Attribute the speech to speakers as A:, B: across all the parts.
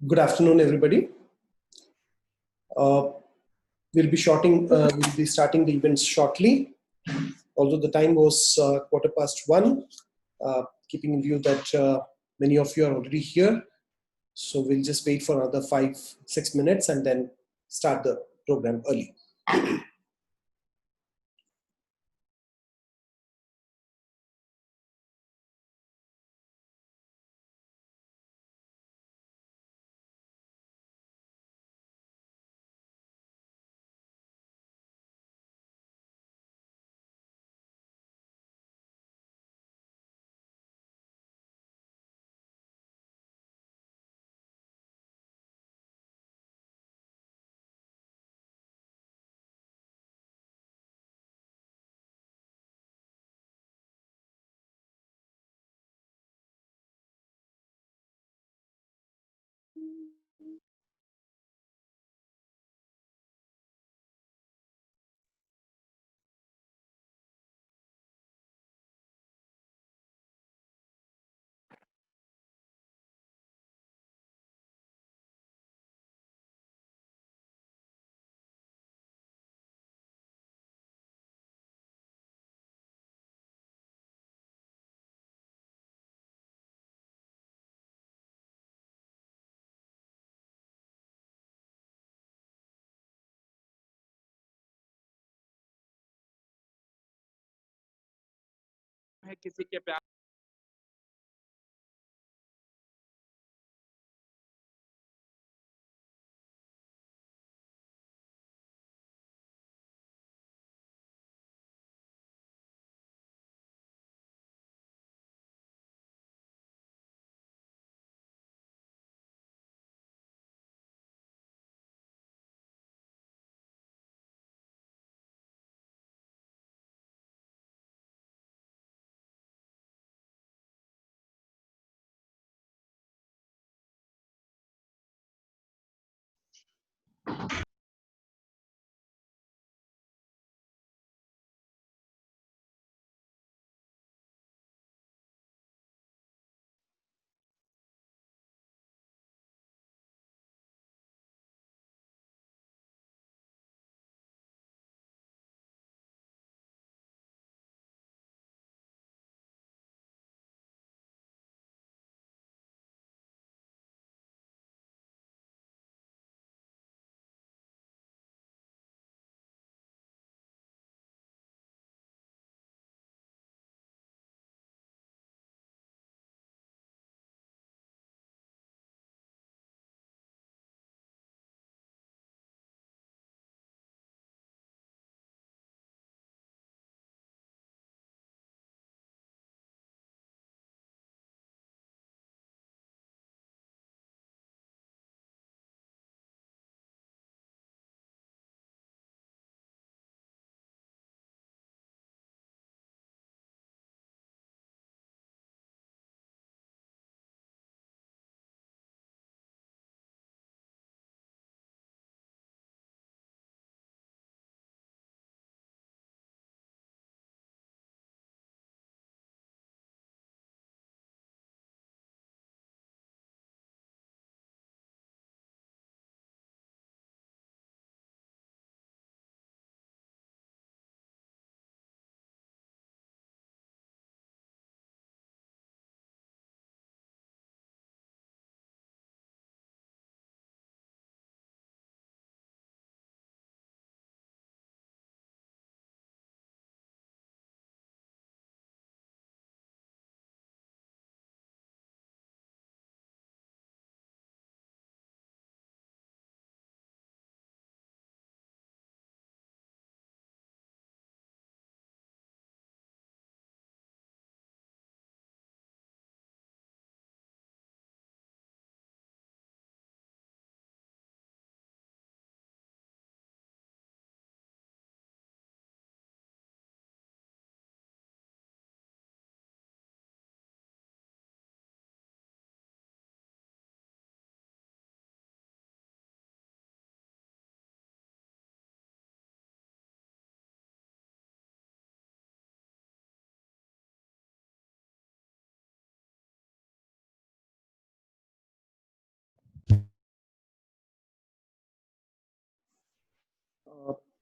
A: Good afternoon, everybody. Uh, we'll be starting the events shortly. Although the time was 1:15, keeping in view that many of you are already here, so we'll just wait for another 5-6 minutes and then start the program early.
B: है किसी के प्यार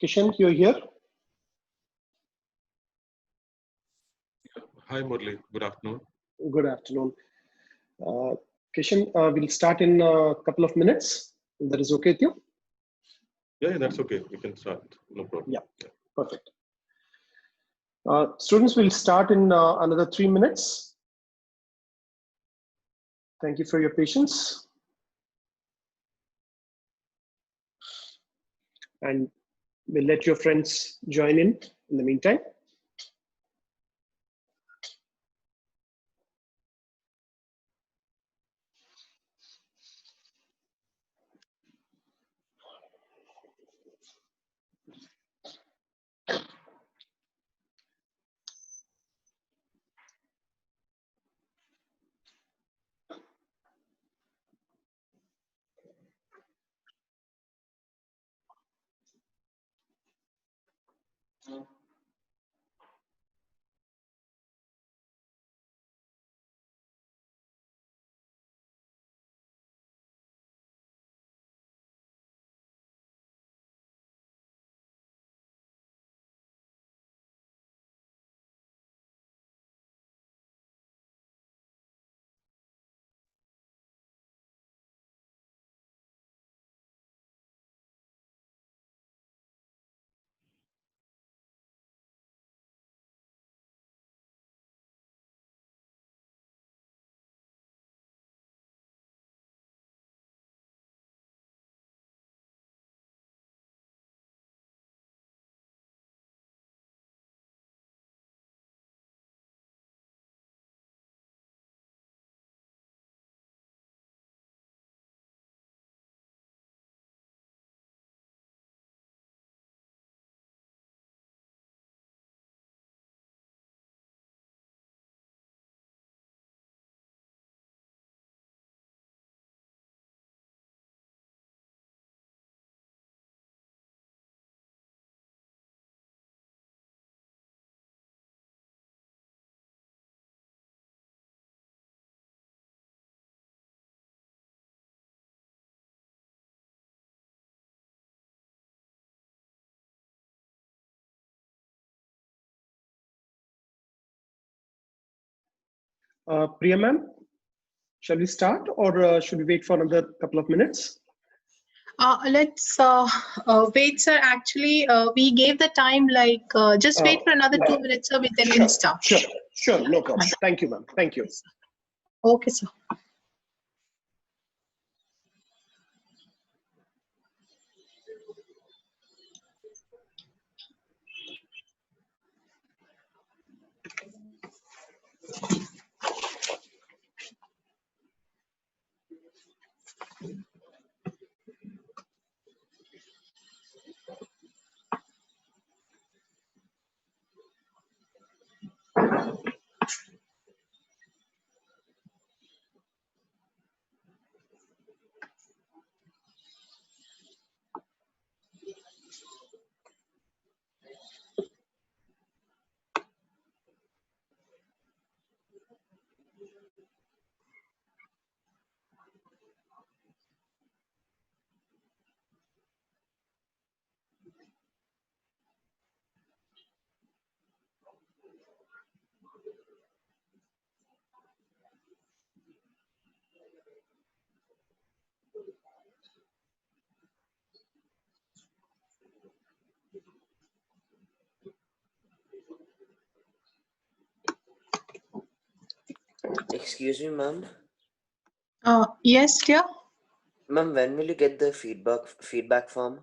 A: Kishan, you're here?
B: Hi, Murli. Good afternoon.
A: Good afternoon. Kishan, we'll start in a couple of minutes. If that is okay with you?
B: Yeah, that's okay. We can start. No problem.
A: Yeah, perfect. Students will start in another 3 minutes. Thank you for your patience. And we'll let your friends join in the meantime. Priya ma'am, shall we start or should we wait for another couple of minutes?
C: Let's wait, sir. Actually, we gave the time like just wait for another 2 minutes, sir. Then we'll start.
A: Sure, no problem. Thank you, ma'am. Thank you.
C: Okay, sir.
D: Excuse me, ma'am.
C: Yes, dear.
D: Ma'am, when will you get the feedback form?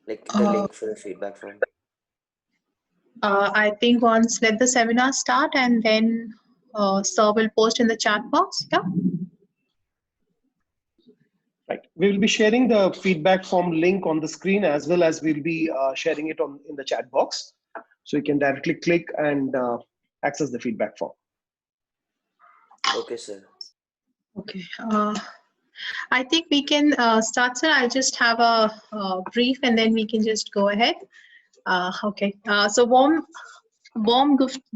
D: Like the link for the feedback form?
C: I think once let the seminar start and then sir will post in the chat box. Yeah.
A: Right. We will be sharing the feedback form link on the screen as well as we'll be sharing it in the chat box. So you can directly click and access the feedback form.
D: Okay, sir.
C: Okay. I think we can start, sir. I'll just have a brief and then we can just go ahead. Okay. So warm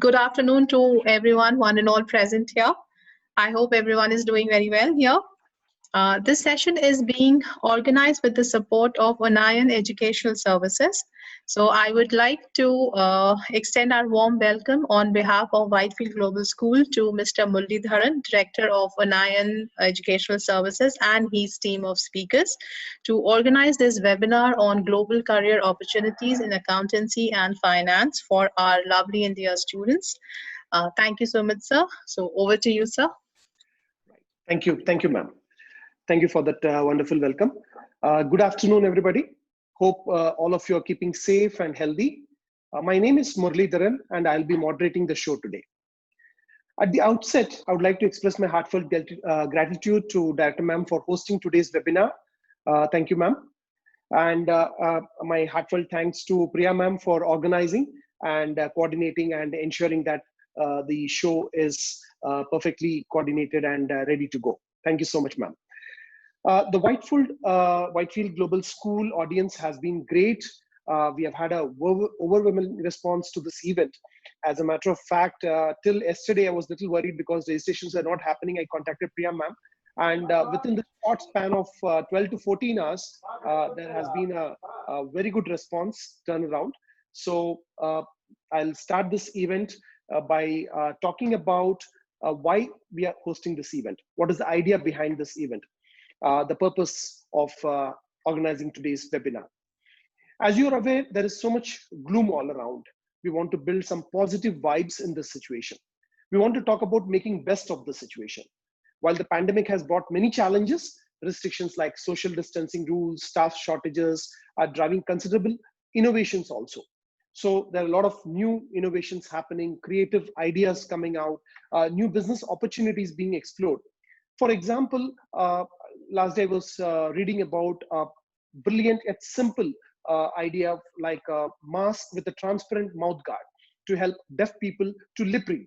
C: good afternoon to everyone, one and all present here. I hope everyone is doing very well here. This session is being organized with the support of Onayan Educational Services. So I would like to extend our warm welcome on behalf of Whitefield Global School to Mr. Muralidharan, Director of Onayan Educational Services, and his team of speakers to organize this webinar on global career opportunities in accountancy and finance for our lovely India students. Thank you so much, sir. So over to you, sir.
A: Thank you, ma'am. Thank you for that wonderful welcome. Good afternoon, everybody. Hope all of you are keeping safe and healthy. My name is Muralidharan, and I'll be moderating the show today. At the outset, I would like to express my heartfelt gratitude to Director Ma'am for hosting today's webinar. Thank you, ma'am. And my heartfelt thanks to Priya ma'am for organizing and coordinating and ensuring that the show is perfectly coordinated and ready to go. Thank you so much, ma'am. The Whitefield Global School audience has been great. We have had a overwhelming response to this event. As a matter of fact, till yesterday, I was a little worried because registrations are not happening. I contacted Priya ma'am, and within the short span of 12 to 14 hours, there has been a very good response turnaround. So I'll start this event by talking about why we are hosting this event. What is the idea behind this event? The purpose of organizing today's webinar. As you're aware, there is so much gloom all around. We want to build some positive vibes in this situation. We want to talk about making best of the situation. While the pandemic has brought many challenges, restrictions like social distancing rules, staff shortages are driving considerable innovations also. So there are a lot of new innovations happening, creative ideas coming out, new business opportunities being explored. For example, last day I was reading about a brilliant yet simple idea of like a mask with a transparent mouth guard to help deaf people to lip read.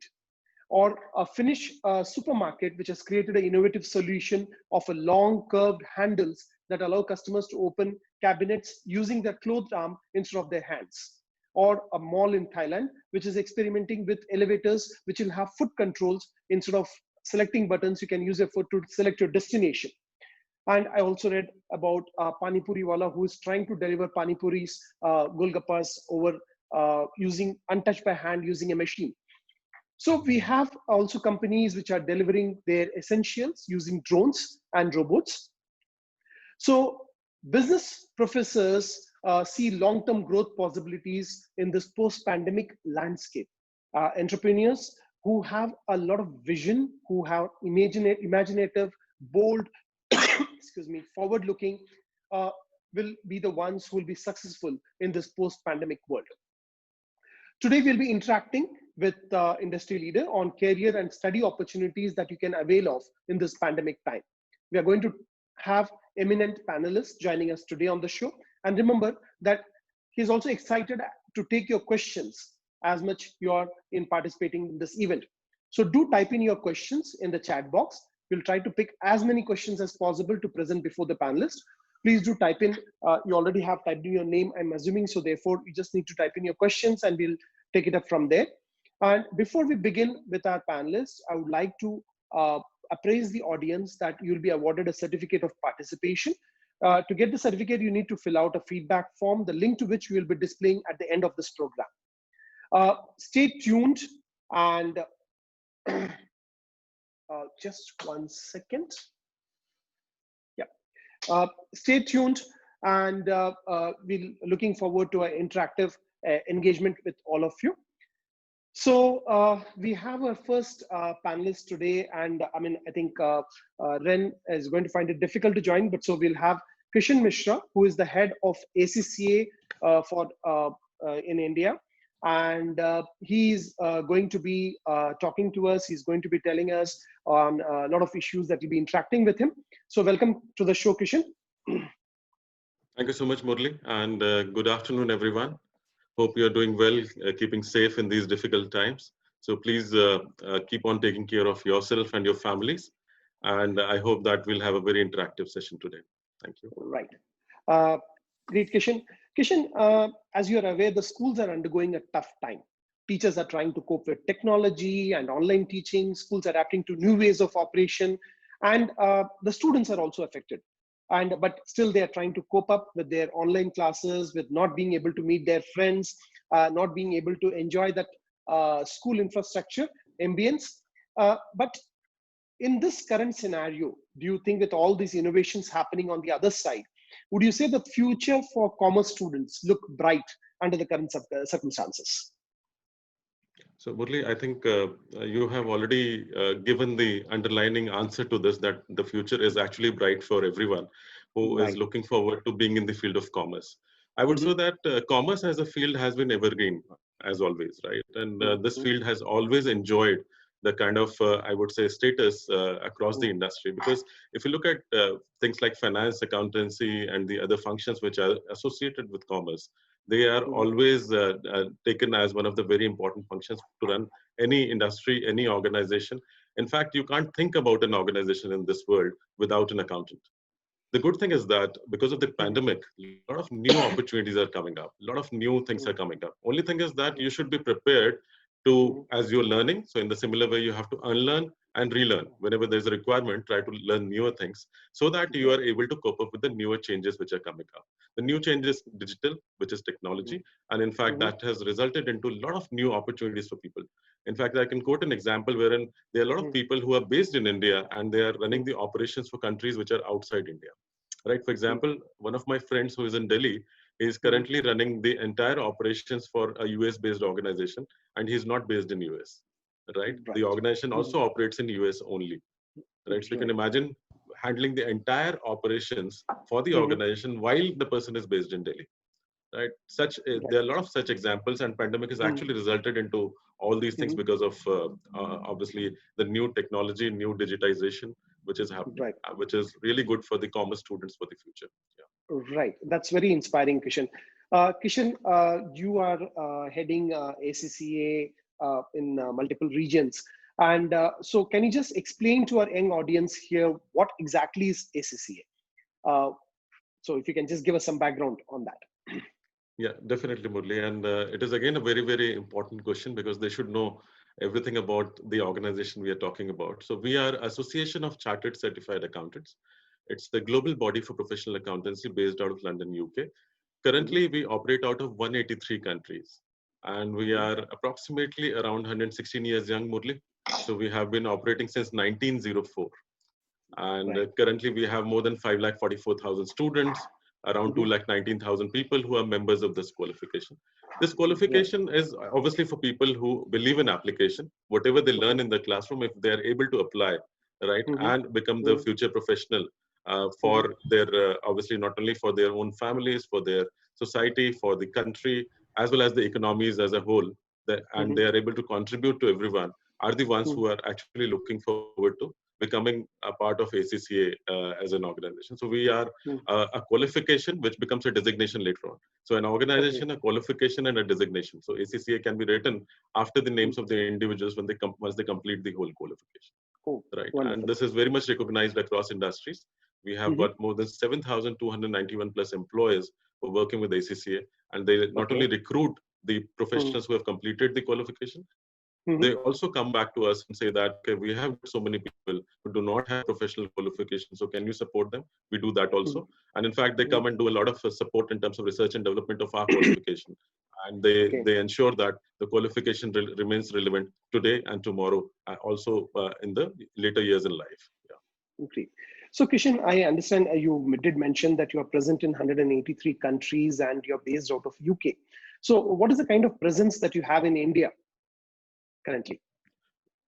A: Or a Finnish supermarket which has created an innovative solution of a long curved handles that allow customers to open cabinets using their clothed arm instead of their hands. Or a mall in Thailand which is experimenting with elevators which will have foot controls instead of selecting buttons. You can use your foot to select your destination. And I also read about Pani Puri Wala who is trying to deliver Pani Puris, Golgappas over using untouched by hand using a machine. So we have also companies which are delivering their essentials using drones and robots. So business professors see long-term growth possibilities in this post-pandemic landscape. Entrepreneurs who have a lot of vision, who have imaginative, bold, excuse me, forward-looking, will be the ones who will be successful in this post-pandemic world. Today, we'll be interacting with industry leader on career and study opportunities that you can avail of in this pandemic time. We are going to have eminent panelists joining us today on the show. And remember that he's also excited to take your questions as much you're in participating in this event. So do type in your questions in the chat box. We'll try to pick as many questions as possible to present before the panelists. Please do type in, you already have typed in your name, I'm assuming, so therefore you just need to type in your questions and we'll take it up from there. And before we begin with our panelists, I would like to appraise the audience that you'll be awarded a certificate of participation. To get the certificate, you need to fill out a feedback form, the link to which we will be displaying at the end of this program. Stay tuned and just 1 second. Yeah, stay tuned and we're looking forward to an interactive engagement with all of you. So we have our first panelist today, and I mean, I think Ren is going to find it difficult to join, but so we'll have Kishan Mishra, who is the head of ACCA in India. And he's going to be talking to us. He's going to be telling us on a lot of issues that we'll be interacting with him. So welcome to the show, Kishan.
B: Thank you so much, Murli, and good afternoon, everyone. Hope you're doing well, keeping safe in these difficult times. So please keep on taking care of yourself and your families. And I hope that we'll have a very interactive session today. Thank you.
A: Right. Great, Kishan. Kishan, as you're aware, the schools are undergoing a tough time. Teachers are trying to cope with technology and online teaching. Schools are adapting to new ways of operation. and the students are also affected. And but still they are trying to cope up with their online classes, with not being able to meet their friends, not being able to enjoy that school infrastructure ambience. But in this current scenario, do you think with all these innovations happening on the other side, would you say the future for commerce students look bright under the current circumstances?
B: So, Murli, I think you have already given the underlining answer to this, that the future is actually bright for everyone who is
A: Right.
B: looking forward to being in the field of commerce. I would say
A: Mm-hmm.
B: that commerce as a field has been evergreen, as always, right? And this
A: Mm-hmm.
B: field has always enjoyed the kind of, I would say, status across the industry. Because if you look at things like finance, accountancy, and the other functions which are associated with commerce, they are
A: Mm-hmm.
B: always taken as one of the very important functions to run any industry, any organization. In fact, you can't think about an organization in this world without an accountant. The good thing is that because of the pandemic, a lot of new opportunities are coming up, a lot of new things are coming up. Only thing is that you should be prepared to, as you're learning, so in the similar way, you have to unlearn and relearn. Whenever there's a requirement, try to learn newer things so that you are able to cope up with the newer changes which are coming up. The new change is digital, which is technology, and in fact,
A: Mm-hmm.
B: that has resulted into a lot of new opportunities for people. In fact, I can quote an example wherein there are a lot of people who are based in India and they are running the operations for countries which are outside India. Right. For example, one of my friends who is in Delhi is currently running the entire operations for a US based organization, and he's not based in US. Right. The
A: Right.
B: organization also operates in US only. Right. So you can
A: Right.
B: imagine handling the entire operations for the
A: Mm-hmm.
B: organization while the person is based in Delhi. Right. Such there are a lot of such examples, and pandemic has
A: Right.
B: actually resulted into all these things because of obviously the new technology, new digitization, which is happening,
A: Right.
B: which is really good for the commerce students for the future. Yeah.
A: Right. That's very inspiring, Kishan. Kishan, you are heading ACCA in multiple regions. And so, can you just explain to our young audience here what exactly is ACCA? So, if you can just give us some background on that.
B: Yeah, definitely, Murli. And it is again a very, very important question because they should know everything about the organization we are talking about. So we are Association of Chartered Certified Accountants. It's the global body for professional accountancy based out of London, UK.
A: Mhm,
B: Currently, we operate out of 183 countries, and we
A: mhm.
B: are approximately around 116 years young, Murli. So we have been operating since 1904. And
A: Right.
B: currently, we have more than 5,44,000 students, around
A: Mhm,
B: 2,19,000 people who are members of this qualification. This
A: Right.
B: qualification is obviously for people who believe in application. Whatever they learn in the classroom, if they are able to apply, right,
A: Mhm,
B: and become the
A: mhm,
B: future professional
A: mhm,
B: for their, obviously not only for their own families, for their society, for the country, as well as the economies as a whole, and
A: mhm,
B: they are able to contribute to everyone, are the ones
A: mhm,
B: who are actually looking forward to becoming a part of ACCA as an organization. So we are
A: mhm.
B: a qualification which becomes a designation later on. So an
A: Okay.
B: organization, a qualification, and a designation. So ACCA can be written after the
A: Mm.
B: names of the individuals when once they complete the whole qualification.
A: Oh,
B: Right, and
A: wonderful.
B: this is very much recognized across industries. We have
A: Mhm.
B: got more than 7,291 plus employers who are working with ACCA, and they not only
A: Okay.
B: recruit the
A: Mhm,
B: professionals who have completed the qualification,
A: mhm,
B: they also come back to us and say that, okay, we have so many people who do not have professional qualifications, so can you support them? We do that
A: mhm,
B: also. And in fact, they
A: mhm.
B: come and do a lot of support in terms of research and development of our qualification. And
A: Okay.
B: they ensure that the qualification remains relevant today and tomorrow, also in the later years in life. Yeah.
A: Great. So, Kishan, I understand you did mention that you are present in 183 countries and you're based out of UK. So, what is the kind of presence that you have in India currently?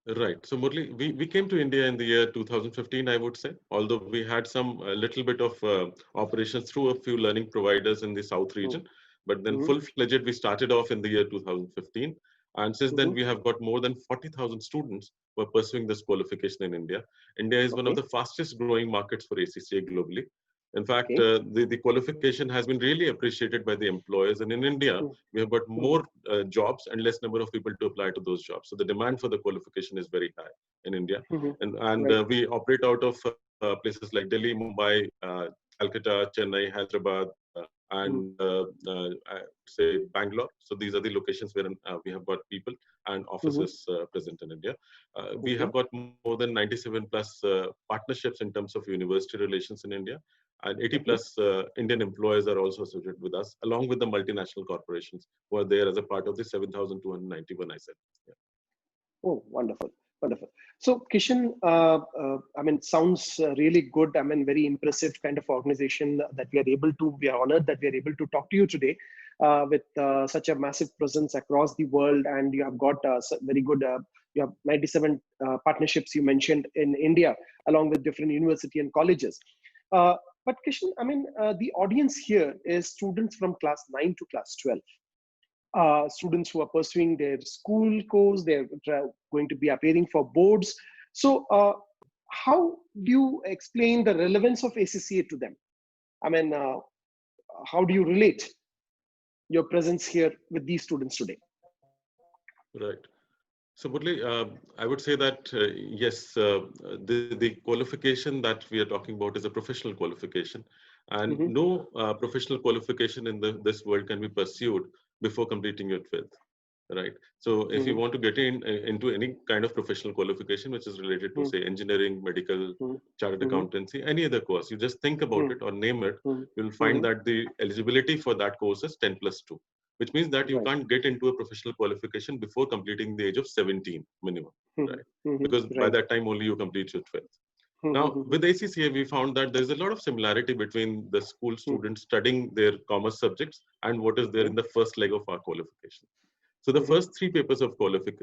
B: Right. So, Murli, we came to India in the year 2015, I would say, although we had some little bit of operations through a few learning providers in the South
A: Mm-hmm.
B: region. But then
A: Mm-hmm.
B: full-fledged, we started off in the year 2015. And since then,
A: Mm-hmm.
B: we have got more than 40,000 students who are pursuing this qualification in India. India is one of
A: Okay.
B: the fastest growing markets for ACCA globally. In fact,
A: Okay.
B: the qualification has been really appreciated by the employers. And in India, we have got
A: Mm-hmm.
B: more jobs and less number of people to apply to those jobs. So the demand for the qualification is very high in India.
A: Mm-hmm.
B: And
A: Right.
B: we operate out of places like Delhi, Mumbai, Calcutta, Chennai, Hyderabad, and I would say Bangalore. So these are the locations where we have got people and offices present in India. We have got more than 97 plus partnerships in terms of university relations in India, and 80 plus Indian employers are also associated with us, along with the multinational corporations who are there as a part of the 7,291 I said. Yeah.
A: Oh, wonderful, wonderful. So, Kishan, I mean, sounds really good. I mean, very impressive kind of organization that we are able to. We are honored that we are able to talk to you today with such a massive presence across the world, and you have got very good. You have 97 partnerships you mentioned in India, along with different university and colleges. But Kishan, I mean, the audience here is students from class 9 to class 12. Students who are pursuing their school course, they're going to be appearing for boards. So how do you explain the relevance of ACCA to them? I mean, how do you relate your presence here with these students today?
B: Right. So, Murli, I would say that yes, the qualification that we are talking about is a professional qualification, and no professional qualification in this world can be pursued before completing your 12th. Right. So, if you want to get into any kind of professional qualification which is related to, say, engineering, medical, chartered accountancy, any other course, you just think about it or name it, you'll find that the eligibility for that course is 10 plus 2. Which means that you can't get into a professional qualification before completing the age of 17 minimum, right? Because by that time only you complete your 12th. Now, with ACCA, we found that there's a lot of similarity between the school students studying their commerce subjects and what is there in the first leg of our qualification. So the first 3 papers of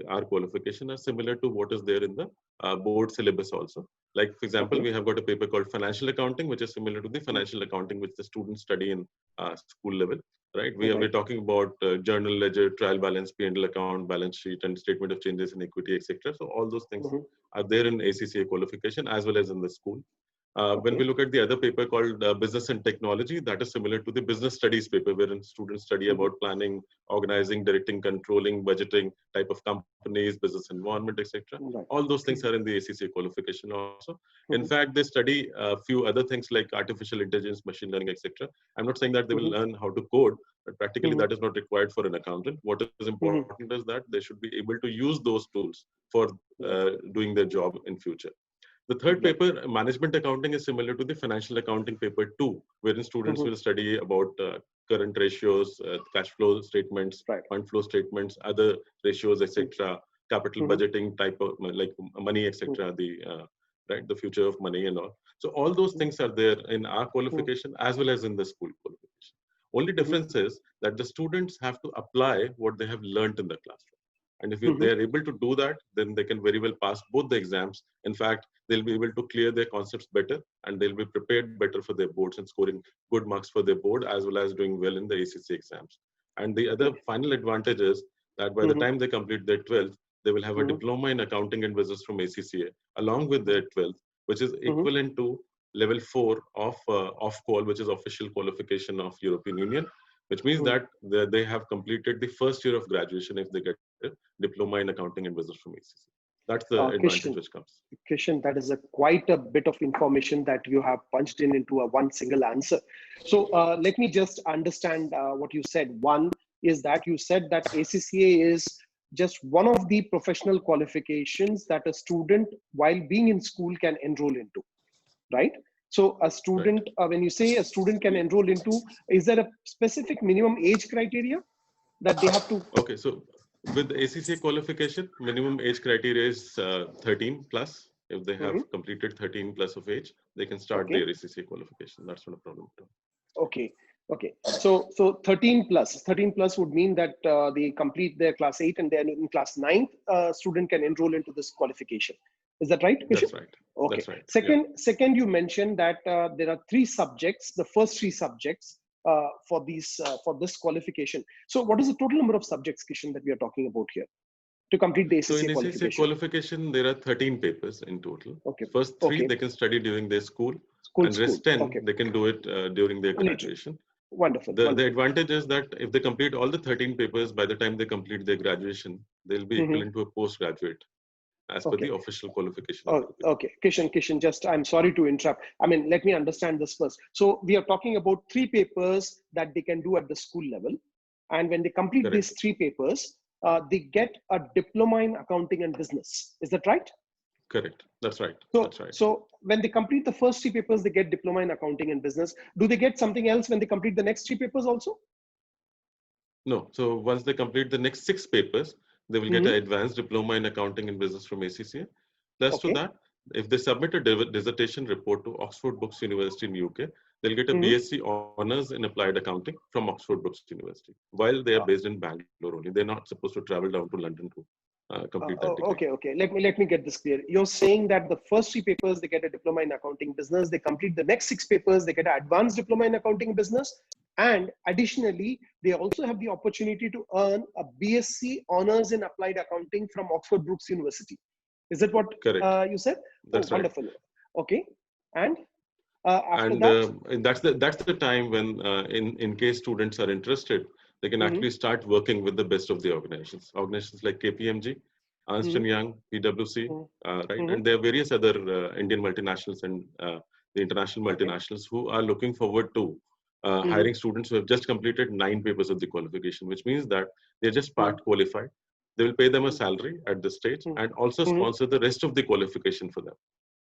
B: our qualification are similar to what is there in the board syllabus also. Like, for example, we have got a paper called financial accounting, which is similar to the financial accounting which the students study in school level, right? We're talking about journal ledger, trial balance, P&L account, balance sheet, and statement of changes in equity, etc. So all those things are there in ACCA qualification as well as in the school. When we look at the other paper called Business and Technology, that is similar to the business studies paper, wherein students study about planning, organizing, directing, controlling, budgeting, type of companies, business environment, etc. All those things are in the ACCA qualification also. In fact, they study a few other things like artificial intelligence, machine learning, etc. I'm not saying that they will learn how to code, but practically that is not required for an accountant. What is important is that they should be able to use those tools for doing their job in future. The third paper, management accounting, is similar to the financial accounting paper 2, wherein students will study about current ratios, cash flow statements, fund flow statements, other ratios, etc., capital budgeting, type of like money, etc., the future of money and all. So all those things are there in our qualification as well as in the school qualification. Only difference is that the students have to apply what they have learned in the classroom. And if they are able to do that, then they can very well pass both the exams. In fact, they'll be able to clear their concepts better, and they'll be prepared better for their boards and scoring good marks for their board as well as doing well in the ACCA exams. And the other final advantage is that by the time they complete their 12th, they will have a diploma in accounting and business from ACCA along with their 12th, which is equivalent to level 4 of OFQUAL, which is official qualification of European Union, which means that they have completed the first year of graduation if they get a diploma in accounting and business from ACCA. That's the advantage which comes.
A: Kishan, that is quite a bit of information that you have punched into a one single answer. So let me just understand what you said. One is that you said that ACCA is just one of the professional qualifications that a student, while being in school, can enroll into, right? So a student, when you say a student can enroll into, is there a specific minimum age criteria that they have to?
B: Okay, so with the ACCA qualification, minimum age criteria is 13 plus. If they have completed 13 plus of age, they can start their ACCA qualification. That's not a problem at all.
A: Okay. Okay. So 13 plus would mean that they complete their class 8 and then in class 9, student can enroll into this qualification. Is that right, Kishan?
B: That's right.
A: Okay.
B: That's right.
A: Second, you mentioned that there are 3 subjects, the first 3 subjects for this qualification. So what is the total number of subjects, Kishan, that we are talking about here to complete the ACCA
B: so in
A: qualification?
B: ACCA qualification, there are 13 papers in total.
A: Okay.
B: First 3 they can study during their school and rest 10 they can do it during their graduation.
A: Wonderful.
B: The advantage is that if they complete all the 13 papers by the time they complete their graduation, they'll be equivalent to a postgraduate. as per the official qualification.
A: Oh, okay. Kishan, just I'm sorry to interrupt. I mean, let me understand this first. So we are talking about 3 papers that they can do at the school level. And when they complete
B: Correct.
A: these 3 papers, they get a diploma in accounting and business. Is that right?
B: Correct. That's right.
A: So,
B: That's right.
A: so when they complete the first 3 papers, they get diploma in accounting and business. Do they get something else when they complete the next 3 papers also?
B: No. So once they complete the next 6 papers, they will get an advanced diploma in accounting and business from ACCA. Plus to that, if they submit a dissertation report to Oxford Brookes University in UK, they'll get a BSc Honours in Applied Accounting from Oxford Brookes University. While they are based in Bangalore only, they're not supposed to travel down to London to complete that degree.
A: Okay. Let me get this clear. You're saying that the first 3 papers they get a diploma in accounting business. They complete the next 6 papers, they get an advanced diploma in accounting business, and additionally, they also have the opportunity to earn a BSc Honours in Applied Accounting from Oxford Brookes University. Is that what you said?
B: That's right.
A: Wonderful. Okay, and after that,
B: and that's the time when, in case students are interested, they can actually start working with the best of the organizations like KPMG, Ernst & Young, PwC, right? And there are various other Indian multinationals and the international multinationals who are looking forward to hiring students who have just completed 9 papers of the qualification, which means that they're just part qualified. They will pay them a salary at this stage and also sponsor the rest of the qualification for them.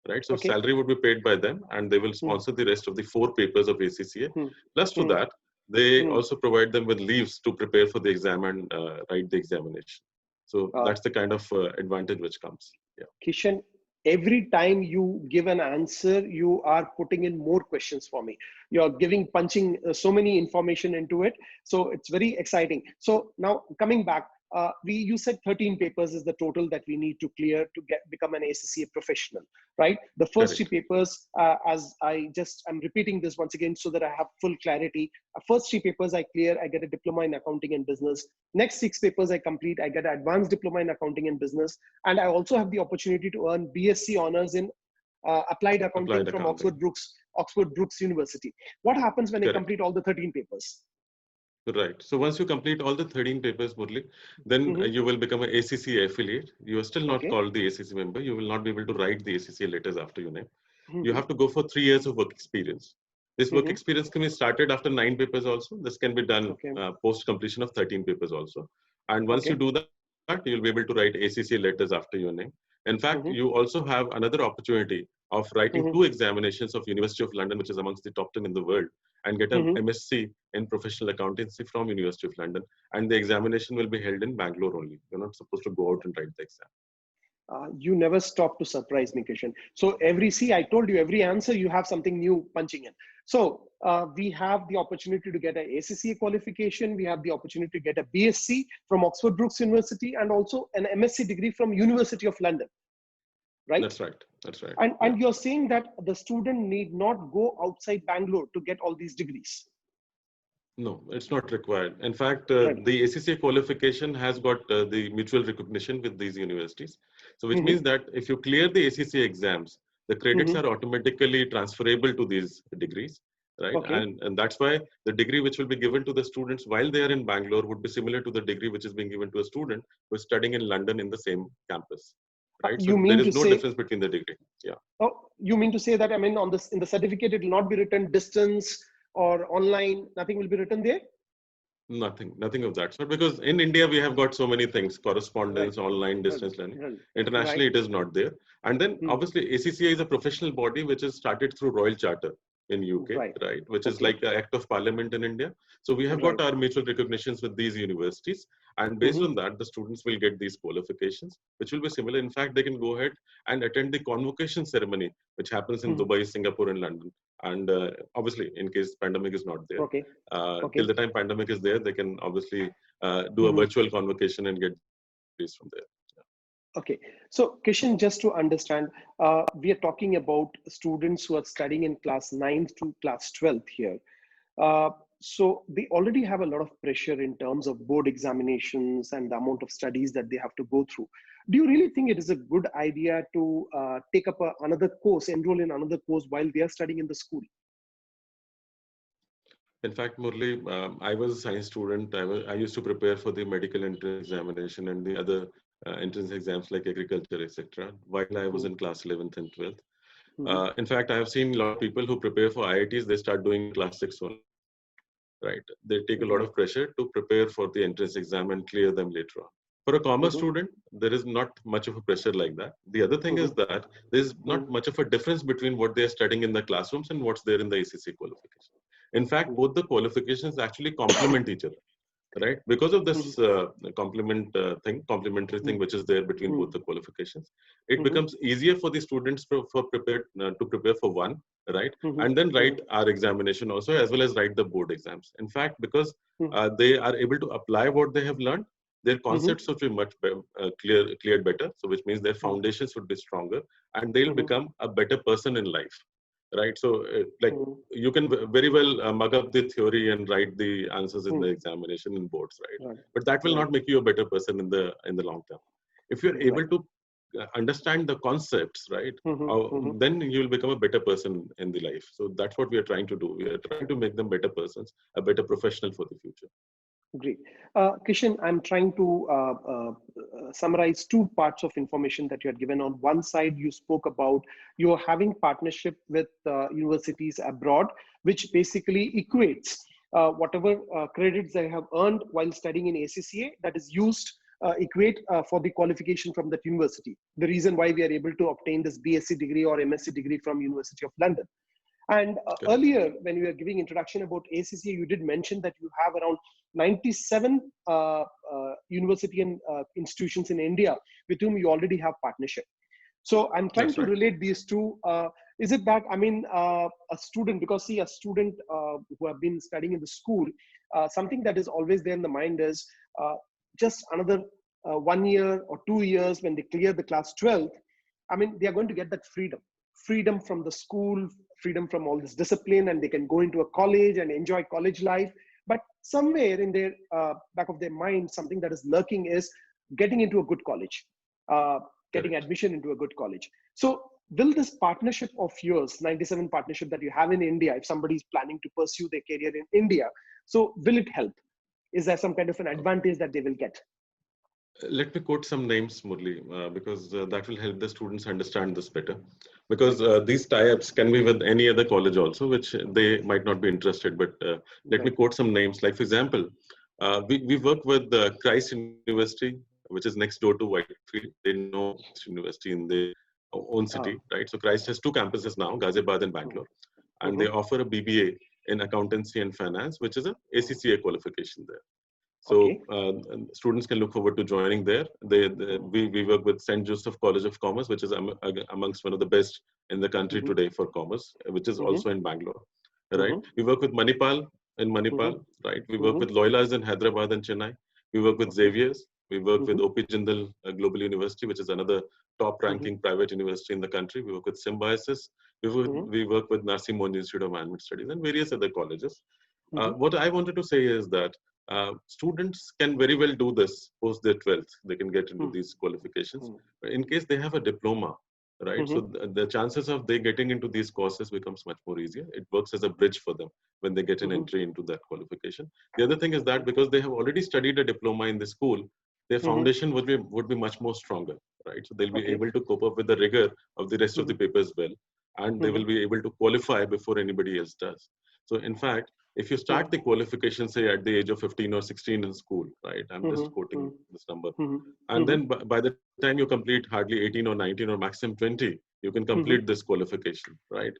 B: Right, so salary would be paid by them, and they will sponsor the rest of the 4 papers of ACCA. Plus to that, they also provide them with leaves to prepare for the exam and write the examination. So that's the kind of advantage which comes. Yeah.
A: Kishan, every time you give an answer, you are putting in more questions for me. You're punching so many information into it. So it's very exciting. So now coming back, you said 13 papers is the total that we need to clear to become an ACCA professional, right? The first 3 papers, I'm repeating this once again so that I have full clarity. First 3 papers I clear, I get a diploma in accounting and business. Next 6 papers I complete, I get an advanced diploma in accounting and business. And I also have the opportunity to earn BSc Honours in applied accounting from Oxford Brookes University. What happens when I complete all the 13 papers?
B: Right. So once you complete all the 13 papers, Murli, then you will become an ACCA affiliate. You are still not called the ACCA member. You will not be able to write the ACCA letters after your name. You have to go for 3 years of work experience. This work experience can be started after 9 papers also. This can be done post completion of 13 papers also. And once you do that, you'll be able to write ACCA letters after your name. In fact, you also have another opportunity of writing 2 examinations of University of London, which is amongst the top 10 in the world, and get an MSc in professional accountancy from University of London. And the examination will be held in Bangalore only. You're not supposed to go out and write the exam.
A: You never stop to surprise me, Kishan. So I told you every answer you have something new punching in. So we have the opportunity to get an ACCA qualification. We have the opportunity to get a BSc from Oxford Brookes University and also an MSc degree from University of London. Right?
B: That's right. That's right.
A: And you're saying that the student need not go outside Bangalore to get all these degrees.
B: No, it's not required. In fact, the ACCA qualification has got the mutual recognition with these universities. So which means that if you clear the ACCA exams, the credits are automatically transferable to these degrees, right? And that's why the degree which will be given to the students while they are in Bangalore would be similar to the degree which is being given to a student who is studying in London in the same campus, right? So there is no difference between the degree. Yeah.
A: Oh, you mean to say that, I mean, in the certificate, it will not be written distance or online, nothing will be written there?
B: Nothing of that sort, because in India we have got so many things: correspondence, online, distance learning. Internationally, it is not there. And then obviously ACCA is a professional body which is started through Royal Charter in UK, right? Which is like the Act of Parliament in India. So we have got our mutual recognitions with these universities, and based on that, the students will get these qualifications, which will be similar. In fact, they can go ahead and attend the convocation ceremony, which happens in Dubai, Singapore, and London. And obviously, in case pandemic is not there, till the time pandemic is there, they can obviously do a virtual convocation and get degrees from there.
A: Okay, so Kishan, just to understand, we are talking about students who are studying in class 9th to class 12th here. So they already have a lot of pressure in terms of board examinations and the amount of studies that they have to go through. Do you really think it is a good idea to take up another course, enroll in another course while they are studying in the school?
B: In fact, Murli, I was a science student. I used to prepare for the medical entrance examination and the other entrance exams like agriculture, etc. While I was in class 11th and 12th. In fact, I have seen a lot of people who prepare for IITs, they start doing class 6 only, right? They take a lot of pressure to prepare for the entrance exam and clear them later on. For a commerce student, there is not much of a pressure like that. The other thing is that there's not much of a difference between what they're studying in the classrooms and what's there in the ACC qualification. In fact, both the qualifications actually complement each other, right? Because of this complementary thing which is there between both the qualifications, it becomes easier for the students to prepare for one, right? And then write our examination also, as well as write the board exams. In fact, because they are able to apply what they have learned, their concepts would be much cleared better. So which means their foundations would be stronger, and they'll become a better person in life, right? So like you can very well mug up the theory and write the answers in the examination in boards, right? But that will not make you a better person in the long term. If you're able to understand the concepts, right, then you'll become a better person in the life. So that's what we are trying to do. We are trying to make them better persons, a better professional for the future.
A: Great. Kishan, I'm trying to summarize two parts of information that you had given. On one side, you spoke about you're having partnership with universities abroad, which basically equates whatever credits they have earned while studying in ACCA that is used equate for the qualification from that university. The reason why we are able to obtain this BSc degree or MSc degree from University of London. And earlier, when we were giving introduction about ACCA, you did mention that you have around 97 university and institutions in India with whom you already have partnership. So I'm trying to relate these two. Is it that, I mean, a student, because see, a student who have been studying in the school, something that is always there in the mind is just another 1 year or 2 years when they clear the class 12th, I mean, they are going to get that freedom from the school, freedom from all this discipline, and they can go into a college and enjoy college life. But somewhere in their back of their mind, something that is lurking is getting into a good college, getting admission into a good college. So will this partnership of yours, 97 partnership that you have in India, if somebody is planning to pursue their career in India, so will it help? Is there some kind of an advantage that they will get?
B: Let me quote some names, Murli, because that will help the students understand this better. Because these tie-ups can be with any other college also, which they might not be interested. But let me quote some names. Like, for example, we work with Christ University, which is next door to Whitefield. They know Christ University in their own city, right? So Christ has two campuses now, Ghaziabad and Bangalore. And they offer a BBA in accountancy and finance, which is a ACCA qualification there. So students can look forward to joining there. We work with St. Joseph College of Commerce, which is amongst one of the best in the country today for commerce, which is also in Bangalore, right? We work with Manipal in Manipal, right? We work with Loyolas in Hyderabad and Chennai. We work with Xavier's. We work with OP Jindal Global University, which is another top-ranking private university in the country. We work with Symbiosis. We work with Narsi Monji Institute of Management Studies and various other colleges. What I wanted to say is that students can very well do this post their 12th. They can get into these qualifications. In case they have a diploma, right? So the chances of they getting into these courses becomes much more easier. It works as a bridge for them when they get an entry into that qualification. The other thing is that because they have already studied a diploma in the school, their foundation would be much more stronger, right? So they'll be able to cope up with the rigor of the rest of the papers well, and they will be able to qualify before anybody else does. So in fact, if you start the qualification, say at the age of 15 or 16 in school, right? I'm just quoting this number. And then by the time you complete hardly 18 or 19 or maximum 20, you can complete this qualification, right?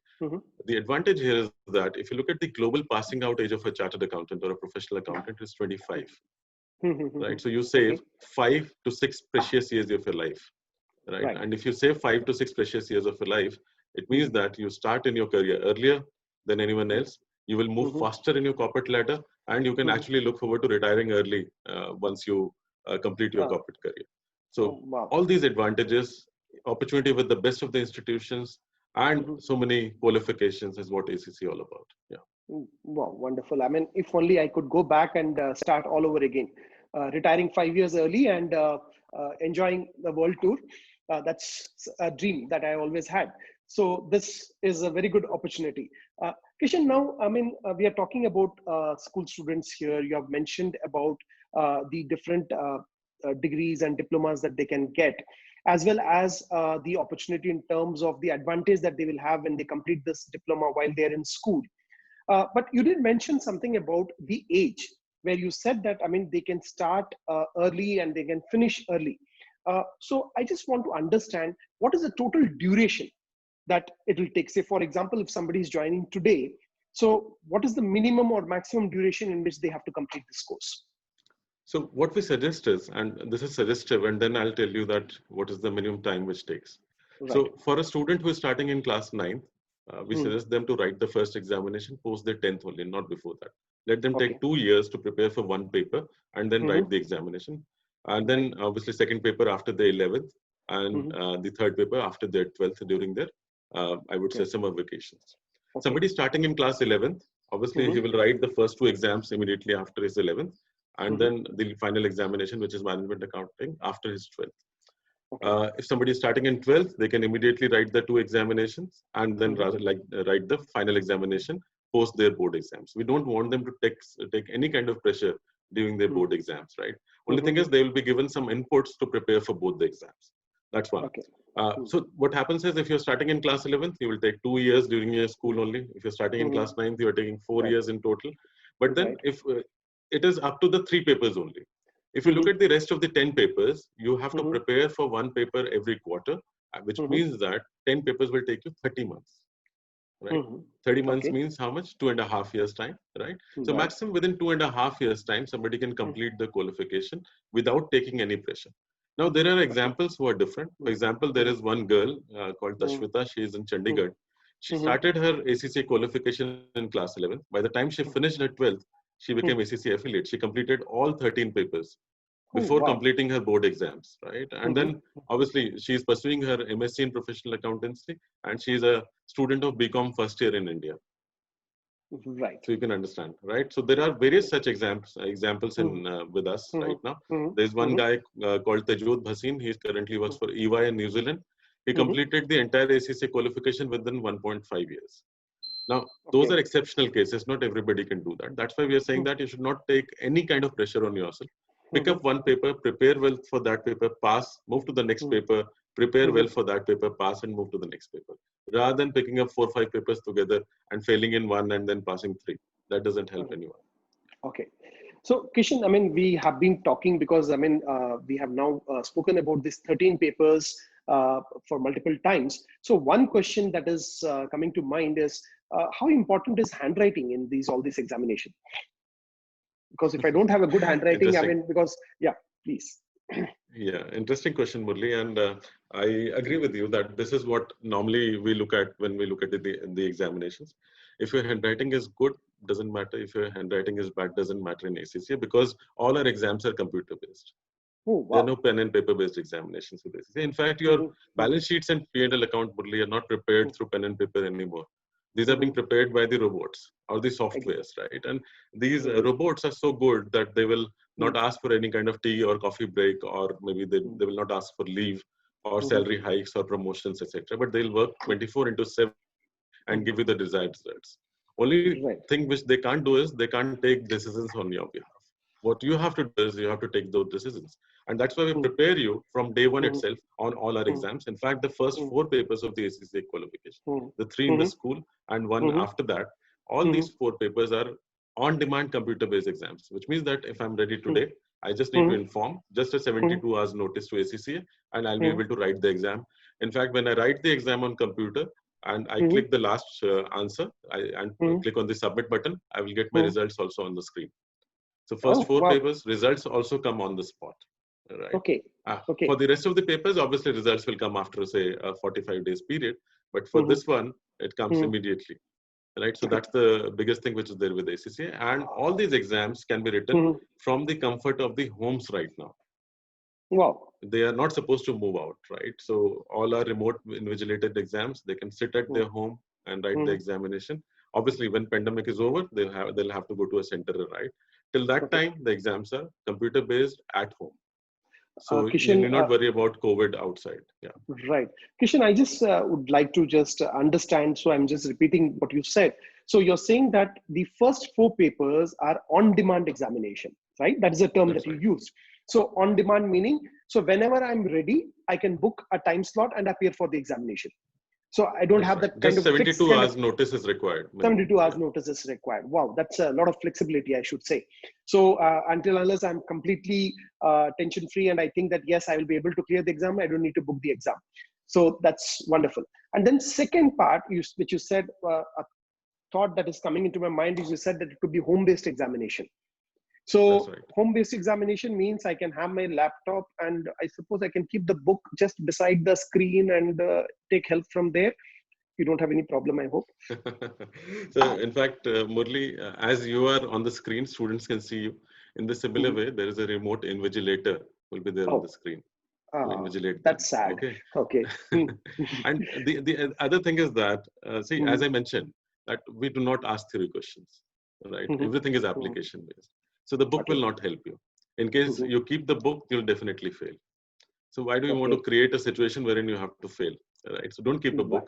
B: The advantage here is that if you look at the global passing out age of a chartered accountant or a professional accountant is 25, right? So you save 5 to 6 precious years of your life, right? And if you save 5 to 6 precious years of your life, it means that you start in your career earlier than anyone else. You will move faster in your corporate ladder, and you can actually look forward to retiring early once you complete your corporate career. So all these advantages, opportunity with the best of the institutions, and so many qualifications is what ACC all about. Yeah.
A: Wow, wonderful. I mean, if only I could go back and start all over again, retiring 5 years early and enjoying the world tour. That's a dream that I always had. So this is a very good opportunity. Kishan, now, I mean, we are talking about school students here. You have mentioned about the different degrees and diplomas that they can get, as well as the opportunity in terms of the advantage that they will have when they complete this diploma while they're in school. But you did mention something about the age, where you said that, I mean, they can start early and they can finish early. So I just want to understand, what is the total duration that it will take? Say, for example, if somebody is joining today, so what is the minimum or maximum duration in which they have to complete this course?
B: So what we suggest is, and this is suggestive, and then I'll tell you that what is the minimum time which takes.
A: Right.
B: So for a student who is starting in class 9th, we
A: Hmm.
B: suggest them to write the first examination post their 10th only, not before that. Let them
A: Okay.
B: take 2 years to prepare for one paper and then write
A: Mhm.
B: the examination. And then obviously second paper after the 11th and the third paper after their 12th during their, I would say,
A: Okay.
B: summer vacations.
A: Okay.
B: Somebody starting in class 11th, obviously he will write the first 2 exams immediately after his 11th, and then the final examination, which is management accounting, after his 12th.
A: Okay.
B: If somebody is starting in 12th, they can immediately write the 2 examinations and then rather write the final examination post their board exams. We don't want them to take any kind of pressure during their board exams, right? Only thing is they will be given some inputs to prepare for both the exams. That's one.
A: Okay.
B: So what happens is, if you're starting in class 11th, you will take 2 years during your school only. If you're starting in class 9th, you're taking 4 years in total. But then if it is up to the 3 papers only. If you look at the rest of the 10 papers, you have to prepare for one paper every quarter, which means that 10 papers will take you 30 months, right? 30 months means how much? 2.5 years time, right? So maximum within 2.5 years time, somebody can complete the qualification without taking any pressure. Now, there are examples who are different. For example, there is one girl called Tashvita. She is in Chandigarh. She started her ACCA qualification in class 11. By the time she finished her 12th, she became ACCA affiliate. She completed all 13 papers before completing her board exams, right? And then obviously she is pursuing her MSc in professional accountancy, and she is a student of BCom first year in India.
A: Right.
B: So you can understand, right? So there are various such examples in with us right now. There's one guy called Tejod Bhasin. He currently works for EY in New Zealand. He completed the entire ACCA qualification within 1.5 years. Now, those are exceptional cases. Not everybody can do that. That's why we are saying that you should not take any kind of pressure on yourself. Pick up one paper, prepare well for that paper, pass, move to the next paper, prepare well for that paper, pass, and move to the next paper. Rather than picking up 4 or 5 papers together and failing in one and then passing 3. That doesn't help anyone.
A: Okay. So, Kishan, I mean, we have been talking because, I mean, we have now spoken about these 13 papers for multiple times. So one question that is coming to mind is, how important is handwriting in all these examinations? Because if I don't have a good handwriting, I mean, because, yeah, please.
B: Yeah, interesting question, Murli. And I agree with you that this is what normally we look at when we look at the examinations. If your handwriting is good, doesn't matter. If your handwriting is bad, doesn't matter in ACCA, because all our exams are computer based.
A: Oh, wow.
B: There are no pen and paper based examinations with ACCA. In fact, your balance sheets and P&L account, Murli, are not prepared through pen and paper anymore. These are being prepared by the robots or the softwares, right? And these robots are so good that they will not ask for any kind of tea or coffee break, or maybe they will not ask for leave or salary hikes or promotions, etc. But they'll work 24/7 and give you the desired results. Only thing which they can't do is they can't take decisions on your behalf. What you have to do is you have to take those decisions. And that's why we prepare you from day one itself on all our exams. In fact, the first 4 papers of the ACCA qualification, the 3 in the school and 1 after that, all these 4 papers are on-demand computer-based exams, which means that if I'm ready today, I just need to inform just a 72 hours notice to ACCA, and I'll be able to write the exam. In fact, when I write the exam on computer and I click the last answer and click on the submit button, I will get my results also on the screen. So first 4 papers, results also come on the spot, right?
A: Okay.
B: For the rest of the papers, obviously results will come after, say, a 45 days period. But for this one, it comes immediately, right? So that's the biggest thing which is there with ACCA. And all these exams can be written from the comfort of the homes right now.
A: Wow.
B: They are not supposed to move out, right? So all our remote invigilated exams, they can sit at their home and write the examination. Obviously, when pandemic is over, they'll have to go to a center, right? Till that time, the exams are computer based at home. So
A: Kishan,
B: you need not worry about COVID outside. Yeah.
A: Right. Kishan, I just would like to just understand. So I'm just repeating what you said. So you're saying that the first 4 papers are on-demand examination, right? That is a term that you used. So on demand meaning, so whenever I'm ready, I can book a time slot and appear for the examination. So I don't
B: That's
A: have
B: right.
A: that kind
B: Just
A: of fixed
B: 72
A: kind
B: hours
A: of
B: notice is required. Minimum.
A: 72 hours
B: Yeah.
A: notice is required. Wow, that's a lot of flexibility, I should say. So until unless I'm completely tension free and I think that yes, I will be able to clear the exam, I don't need to book the exam. So that's wonderful. And then second part, which you said, a thought that is coming into my mind is you said that it could be home-based examination.
B: That's
A: So
B: right.
A: home-based examination means I can have my laptop and I suppose I can keep the book just beside the screen and take help from there. You don't have any problem, I hope.
B: So in fact, Murli, as you are on the screen, students can see you. In the similar way, there is a remote invigilator will be there on the
A: Oh,
B: screen to invigilate them.
A: that's sad.
B: Okay.
A: Okay.
B: And the other thing is that, see, as I mentioned, that we do not ask theory questions, right? Everything is application based. So the book will not help you. In case you keep the book, you'll definitely fail. So why do you want to create a situation wherein you have to fail, right? So don't keep a book.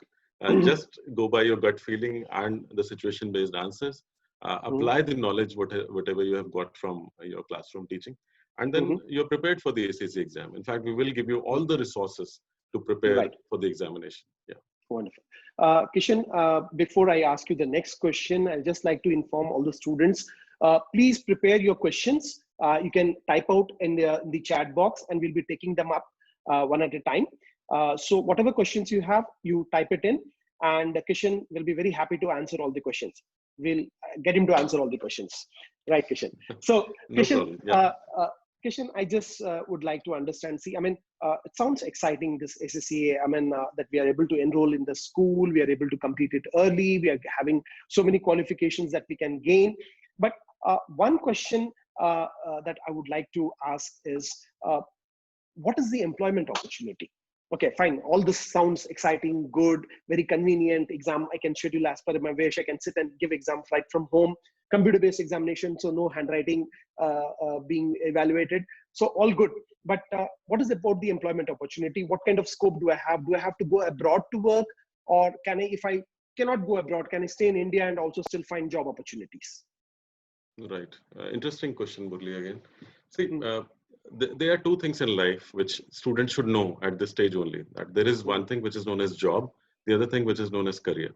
B: Just go by your gut feeling and the situation based answers. Apply the knowledge, whatever you have got from your classroom teaching. And then you're prepared for the ACC exam. In fact, we will give you all the resources to prepare for the examination. Yeah.
A: Wonderful. Kishan, before I ask you the next question, I'd just like to inform all the students, please prepare your questions. You can type out in the chat box and we'll be taking them up one at a time. So whatever questions you have, you type it in and Kishan will be very happy to answer all the questions. We'll get him to answer all the questions. Right, Kishan? So
B: No
A: Kishan,
B: problem. Yeah.
A: Kishan, I just would like to understand, see, I mean, it sounds exciting, this SSCA, I mean, that we are able to enroll in the school, we are able to complete it early, we are having so many qualifications that we can gain. But one question that I would like to ask is, what is the employment opportunity? Okay, fine. All this sounds exciting, good, very convenient. Exam, I can schedule as per my wish. I can sit and give exam right from home. Computer-based examination, so no handwriting being evaluated. So all good. But what is about the employment opportunity? What kind of scope do I have? Do I have to go abroad to work? Or can I, if I cannot go abroad, can I stay in India and also still find job opportunities?
B: Right. Interesting question, Murli, again. See, there are two things in life which students should know at this stage only. That there is one thing which is known as job, the other thing which is known as career,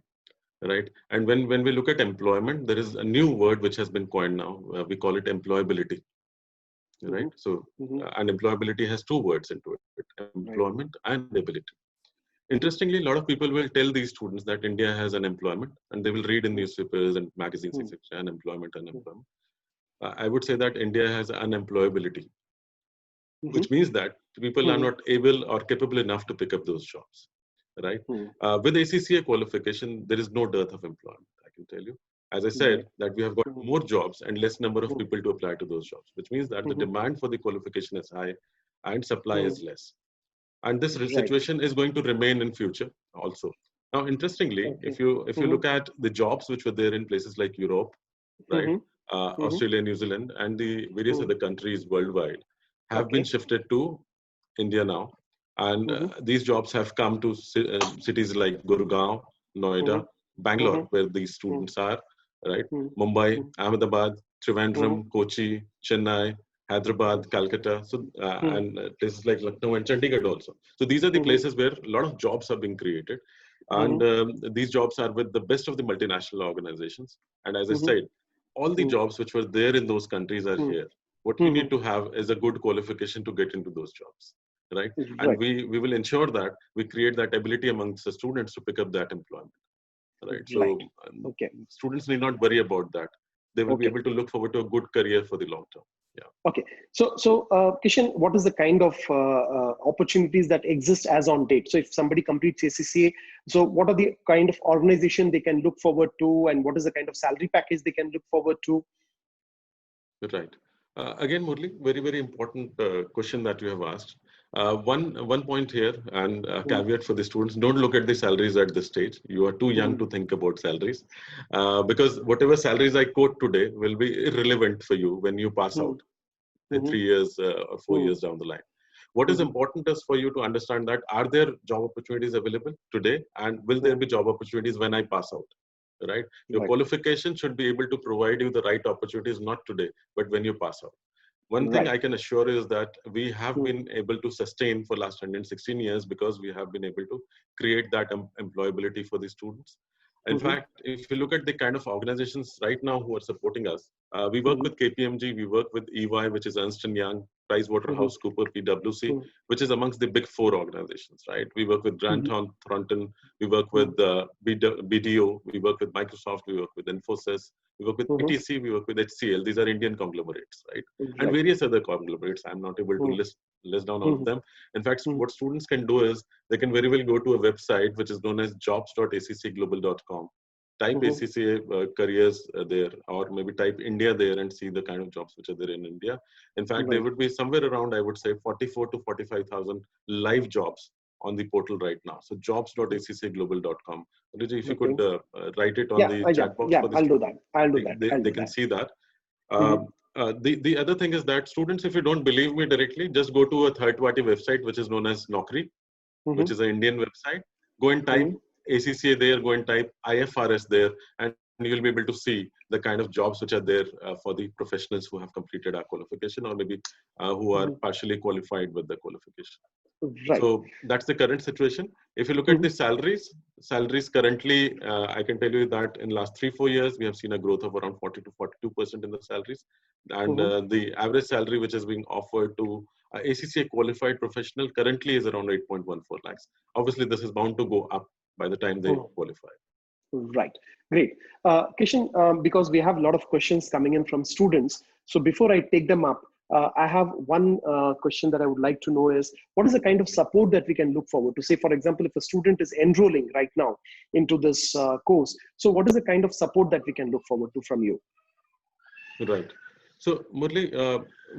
B: right? And when we look at employment, there is a new word which has been coined now. We call it employability, right? So, and employability has two words into it: employment and ability. Interestingly, a lot of people will tell these students that India has unemployment, and they will read in newspapers and magazines, etc., unemployment. I would say that India has unemployability, which means that people are not able or capable enough to pick up those jobs, right? With ACCA qualification, there is no dearth of employment, I can tell you. As I said, that we have got more jobs and less number of people to apply to those jobs, which means that the demand for the qualification is high and supply is less. And this situation is going to remain in future also. Now, interestingly, if you look at the jobs which were there in places like Europe, right, Australia, New Zealand, and the various other countries worldwide, have been shifted to India now. And these jobs have come to cities like Gurgaon, Noida, Bangalore, where these students are, right? Mumbai, Ahmedabad, Trivandrum, Kochi, Chennai, Hyderabad, Calcutta, so and places like Lucknow and Chandigarh also. So these are the places where a lot of jobs are being created. And these jobs are with the best of the multinational organizations. And as I said, all the jobs which were there in those countries are here. What you need to have is a good qualification to get into those jobs, right? And we will ensure that we create that ability amongst the students to pick up that employment, right? So students need not worry about that. They will be able to look forward to a good career for the long term. Yeah.
A: Okay. So Kishan, what is the kind of opportunities that exist as on date? So if somebody completes ACCA, so what are the kind of organization they can look forward to, and what is the kind of salary package they can look forward to?
B: Right. Again, Murli, very, very important question that you have asked. One point here, and caveat for the students: don't look at the salaries at this stage. You are too young to think about salaries, because whatever salaries I quote today will be irrelevant for you when you pass out, 3 years or 4 years down the line. What is important is for you to understand that are there job opportunities available today, and will there be job opportunities when I pass out? Right? Your qualification should be able to provide you the right opportunities, not today, but when you pass out. One thing
E: Right.
B: I can assure is that we have
E: Hmm.
B: been able to sustain for last 116 years because we have been able to create that employability for the students. In
E: Mhm.
B: fact, if you look at the kind of organizations right now who are supporting us, we work
E: Mhm.
B: with KPMG, we work with EY, which is Ernst& Young, PricewaterhouseCoopers, PwC,
E: Mhm.
B: which is amongst the big four organizations, right? We work with Grant
E: Mhm.
B: Thornton, we work with BDO, we work with Microsoft, we work with Infosys, we work with
E: Mhm.
B: ETC, we work with HCL. These are Indian conglomerates, right? And
E: Right.
B: various other conglomerates. I'm not able to
E: Mhm.
B: list down all of
E: Mhm.
B: them. In fact,
E: Mhm.
B: what students can do is they can very well go to a website which is known as jobs.accglobal.com. Type
E: Mhm.
B: ACCA careers there, or maybe type India there and see the kind of jobs which are there in India. In fact, there
E: Right.
B: would be somewhere around, I would say, 44 to 45,000 live jobs on the portal right now. So jobs.accglobal.com. Riji, if you
E: Okay.
B: could write it on the
E: Yeah.
B: chat box
E: Yeah.
B: for the
E: I'll do
B: students,
E: that. I'll do that. I'll
B: they
E: do
B: can
E: that.
B: see that.
E: Mhm.
B: The other thing is that students, if you don't believe me directly, just go to a third-party website which is known as Naukri, which
E: Mhm.
B: is an Indian website. Go and type
E: Mhm.
B: ACCA there, go and type IFRS there, and you'll be able to see the kind of jobs which are there for the professionals who have completed our qualification or maybe who are
E: Mhm.
B: partially qualified with the qualification.
E: Right.
B: So that's the current situation. If you look at
E: Mhm.
B: the salaries currently, I can tell you that in last 3-4 years, we have seen a growth of around 40 to 42% in the salaries. And
E: Mhm.
B: the average salary which is being offered to ACCA qualified professional currently is around 8.14 lakhs. Obviously, this is bound to go up by the time they
E: Mhm.
B: qualify.
E: Right. Great. Kishan, because we have a lot of questions coming in from students. So before I take them up, I have one question that I would like to know is, what is the kind of support that we can look forward to? Say, for example, if a student is enrolling right now into this course, so what is the kind of support that we can look forward to from you?
B: Right. So Murli,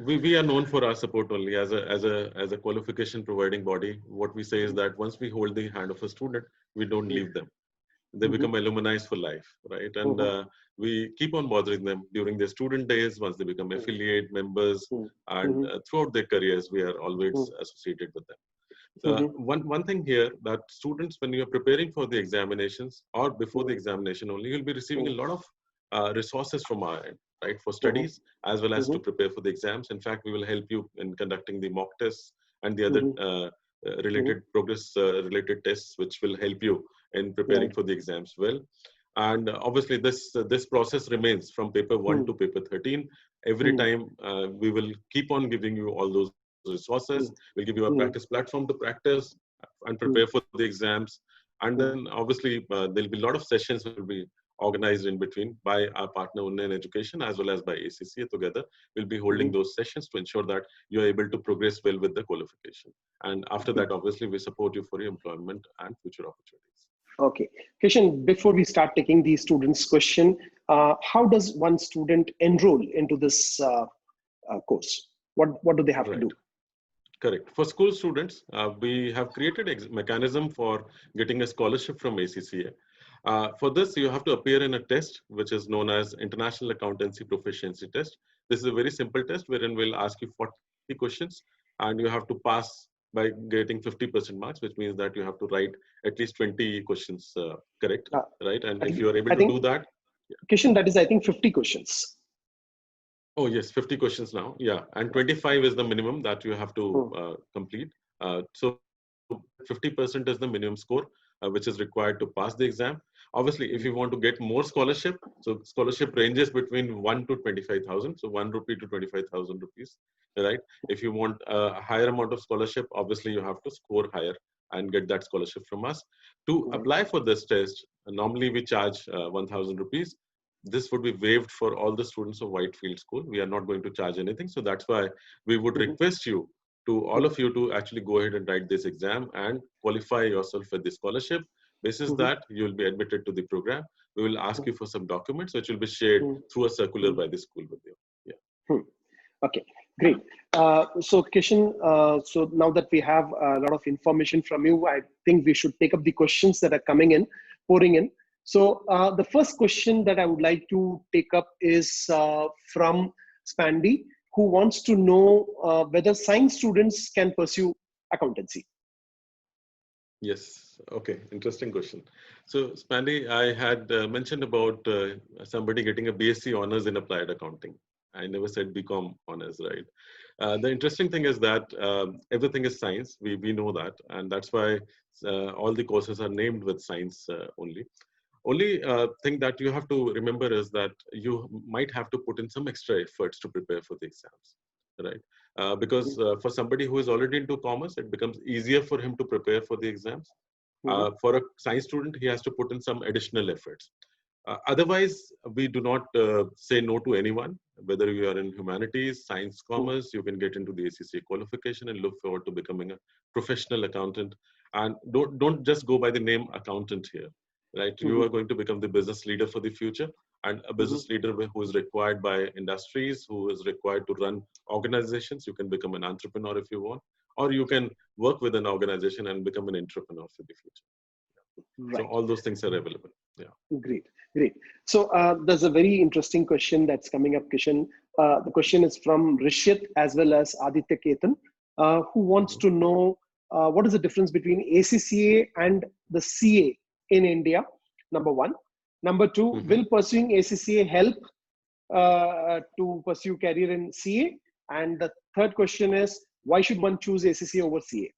B: we are known for our support only as a qualification providing body. What we say is that once we hold the hand of a student, we don't leave them. They
E: Mhm.
B: become alumni for life, right? And
E: Mhm.
B: we keep on bothering them during their student days, once they become affiliate members,
E: Mhm.
B: and
E: Mhm.
B: throughout their careers, we are always
E: Mhm.
B: associated with them.
E: Mhm.
B: One thing here that students, when you are preparing for the examinations or before the
E: Mhm.
B: examination only, you'll be receiving a
E: Mhm.
B: lot of resources from our end, right, for
E: Mhm.
B: studies as well as to
E: Mhm.
B: prepare for the exams. In fact, we will help you in conducting the mock tests and the other
E: Mhm.
B: related
E: Mhm.
B: progress related tests, which will help you in preparing
E: Right.
B: for the exams well. And obviously, this process remains from paper 1
E: Mhm.
B: to paper 13. Every
E: Mhm.
B: time we will keep on giving you all those resources.
E: Mhm.
B: We'll give you a practice
E: Mhm.
B: platform to practice and prepare
E: Mhm.
B: for the exams. And
E: Mhm.
B: then obviously there'll be a lot of sessions will be organized in between by our partner Unnayan Education as well as by ACCA together. We'll be holding
E: Mhm.
B: those sessions to ensure that you're able to progress well with the qualification. And after that, obviously, we support you for your employment and future opportunities.
E: Okay. Kishan, before we start taking the students' question, how does one student enroll into this course? What do they have to
B: Right.
E: do?
B: Correct. For school students, we have created a mechanism for getting a scholarship from ACCA. For this, you have to appear in a test, which is known as International Accountancy Proficiency Test. This is a very simple test wherein we'll ask you 40 questions and you have to pass by getting 50% marks, which means that you have to write at least 20 questions correct,
E: Uh,
B: right? And
E: I
B: if
E: think,
B: you are able
E: I
B: to do
E: think,
B: that,
E: Kishan, that is, I think, 50 questions.
B: oh, yes, 50 questions now. Yeah. And 25 is the minimum that you have to
E: Hmm.
B: complete. So 50% is the minimum score, which is required to pass the exam. Obviously, if you want to get more scholarship, so scholarship ranges between 1 to 25,000. So 1 rupee to 25,000 rupees, right? If you want a higher amount of scholarship, obviously you have to score higher and get that scholarship from us. To
E: Hmm.
B: apply for this test, normally we charge 1,000 rupees. This would be waived for all the students of Whitefield School. We are not going to charge anything. So that's why we would
E: Hmm.
B: request you to all
E: Hmm.
B: of you to actually go ahead and write this exam and qualify yourself for the scholarship. Basis
E: Hmm.
B: that you will be admitted to the program. We will ask you for some documents which will be shared
E: Hmm.
B: through a circular
E: Hmm.
B: by the school with you. Yeah.
E: Hmm. Okay, great. So Kishan, so now that we have a lot of information from you, I think we should take up the questions that are coming in, pouring in. So the first question that I would like to take up is from Spandy, who wants to know whether science students can pursue accountancy.
B: Yes. Okay. Interesting question. So, Spandy, I had mentioned about somebody getting a BSc honors in applied accounting. I never said BCom honors, right? The interesting thing is that everything is science. We know that, and that's why all the courses are named with science only. Only thing that you have to remember is that you might have to put in some extra efforts to prepare for the exams, right? Because for somebody who is already into commerce, it becomes easier for him to prepare for the exams. For a science student, he has to put in some additional efforts. Otherwise, we do not say no to anyone. Whether you are in humanities, science, commerce, you can get into the ACCA qualification and look forward to becoming a professional accountant. And don't just go by the name accountant here, right? You are going to become the business leader for the future, and a business leader who is required by industries, who is required to run organizations. You can become an entrepreneur if you want, or you can work with an organization and become an entrepreneur for the future.
E: Right.
B: So all those things are available. Yeah.
E: Great, great. So there's a very interesting question that's coming up, Kishan. The question is from Rishit as well as Aditya Ketan, who wants to know what is the difference between ACCA and the CA in India, number one. Number two, will pursuing ACCA help to pursue career in CA? And the third question is, why should one choose ACCA over CA?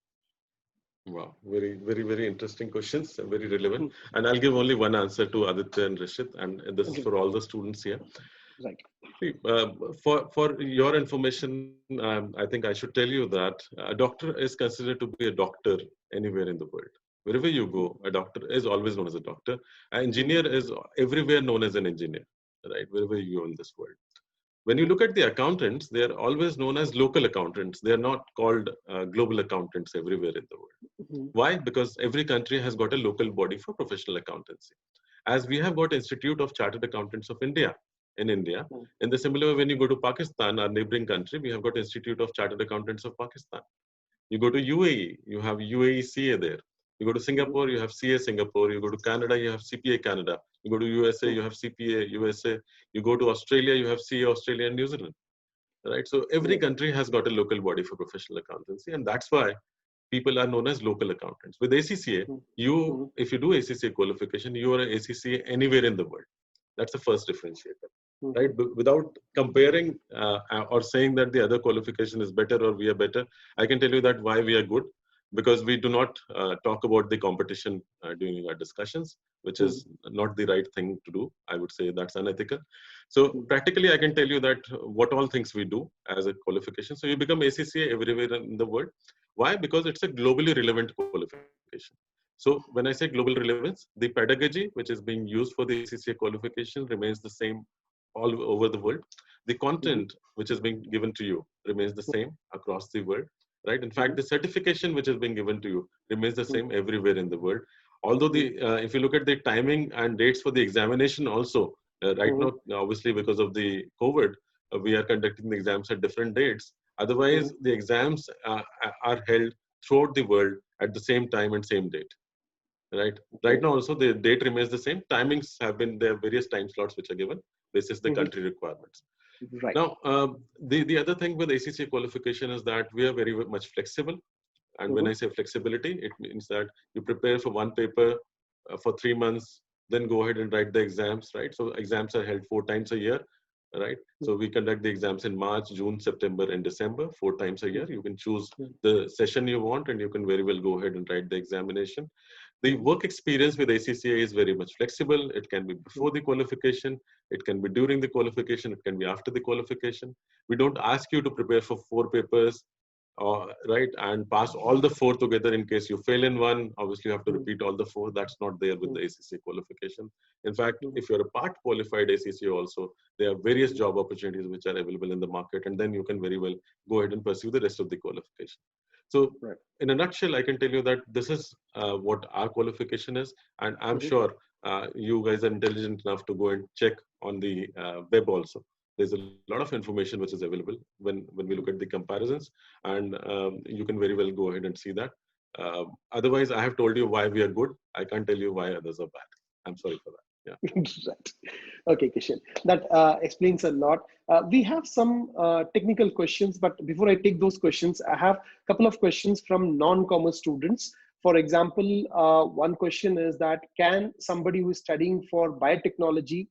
B: Wow, very, very, very interesting questions, very relevant. And I'll give only one answer to Aditya and Rishit, and this is for all the students here.
E: Right.
B: See, for your information, I think I should tell you that a doctor is considered to be a doctor anywhere in the world. Wherever you go, a doctor is always known as a doctor. An engineer is everywhere known as an engineer, right? Wherever you go in this world. When you look at the accountants, they are always known as local accountants. They are not called global accountants everywhere in the world. Why? Because every country has got a local body for professional accountancy. As we have got Institute of Chartered Accountants of India in India, in the similar way, when you go to Pakistan, our neighboring country, we have got Institute of Chartered Accountants of Pakistan. You go to UAE, you have UAE CA there. You go to Singapore, you have CA Singapore. You go to Canada, you have CPA Canada. You go to USA, you have CPA USA. You go to Australia, you have CA Australia and New Zealand. Right? So every country has got a local body for professional accountancy, and that's why people are known as local accountants. With ACCA, you, if you do ACCA qualification, you are an ACCA anywhere in the world. That's the first differentiator, right? Without comparing or saying that the other qualification is better or we are better, I can tell you that why we are good, because we do not talk about the competition during our discussions, which is not the right thing to do. I would say that's unethical. So practically, I can tell you that what all things we do as a qualification. So you become ACCA everywhere in the world. Why? Because it's a globally relevant qualification. So when I say global relevance, the pedagogy which is being used for the ACCA qualification remains the same all over the world. The content which is being given to you remains the same across the world, right? In fact, the certification which is being given to you remains the same everywhere in the world. Although if you look at the timing and dates for the examination also, right now, obviously because of the COVID, we are conducting the exams at different dates. Otherwise, the exams are held throughout the world at the same time and same date. Right now also the date remains the same. Timings have been, there are various time slots which are given. This is the country requirements.
E: Right.
B: Now, the other thing with ACCA qualification is that we are very much flexible. And when I say flexibility, it means that you prepare for one paper for 3 months, then go ahead and write the exams, right? So exams are held 4 times a year, right? So we conduct the exams in March, June, September, and December, 4 times a year. You can choose the session you want, and you can very well go ahead and write the examination. The work experience with ACCA is very much flexible. It can be before the qualification, it can be during the qualification, it can be after the qualification. We don't ask you to prepare for 4 papers, right, and pass all the 4 together. In case you fail in one, obviously you have to repeat all the 4. That's not there with the ACCA qualification. In fact, if you're a part qualified ACCA also, there are various job opportunities which are available in the market, and then you can very well go ahead and pursue the rest of the qualification. So in a nutshell, I can tell you that this is what our qualification is, and I'm sure you guys are intelligent enough to go and check on the web also. There's a lot of information which is available when we look at the comparisons, and you can very well go ahead and see that. Otherwise, I have told you why we are good. I can't tell you why others are bad. I'm sorry for that. Yeah.
E: Right. Okay, Kishan. That explains a lot. We have some technical questions, but before I take those questions, I have a couple of questions from non-commerce students. For example, one question is that, can somebody who is studying for biotechnology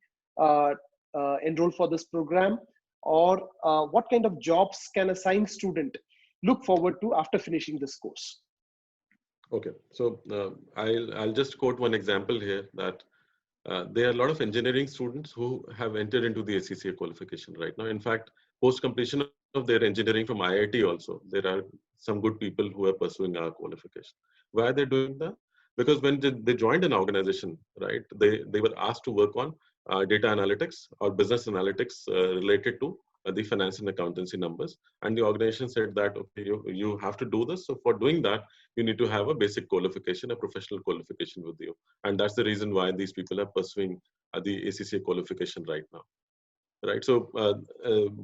E: enroll for this program? or what kind of jobs can a science student look forward to after finishing this course?
B: Okay, so I'll just quote one example here that there are a lot of engineering students who have entered into the ACCA qualification right now. In fact, post completion of their engineering from IIT also, there are some good people who are pursuing our qualification. Why are they doing that? Because when they joined an organization, right, they were asked to work on data analytics or business analytics related to the finance and accountancy numbers. And the organization said that, okay, you have to do this. So for doing that, you need to have a basic qualification, a professional qualification with you. And that's the reason why these people are pursuing the ACCA qualification right now. Right. So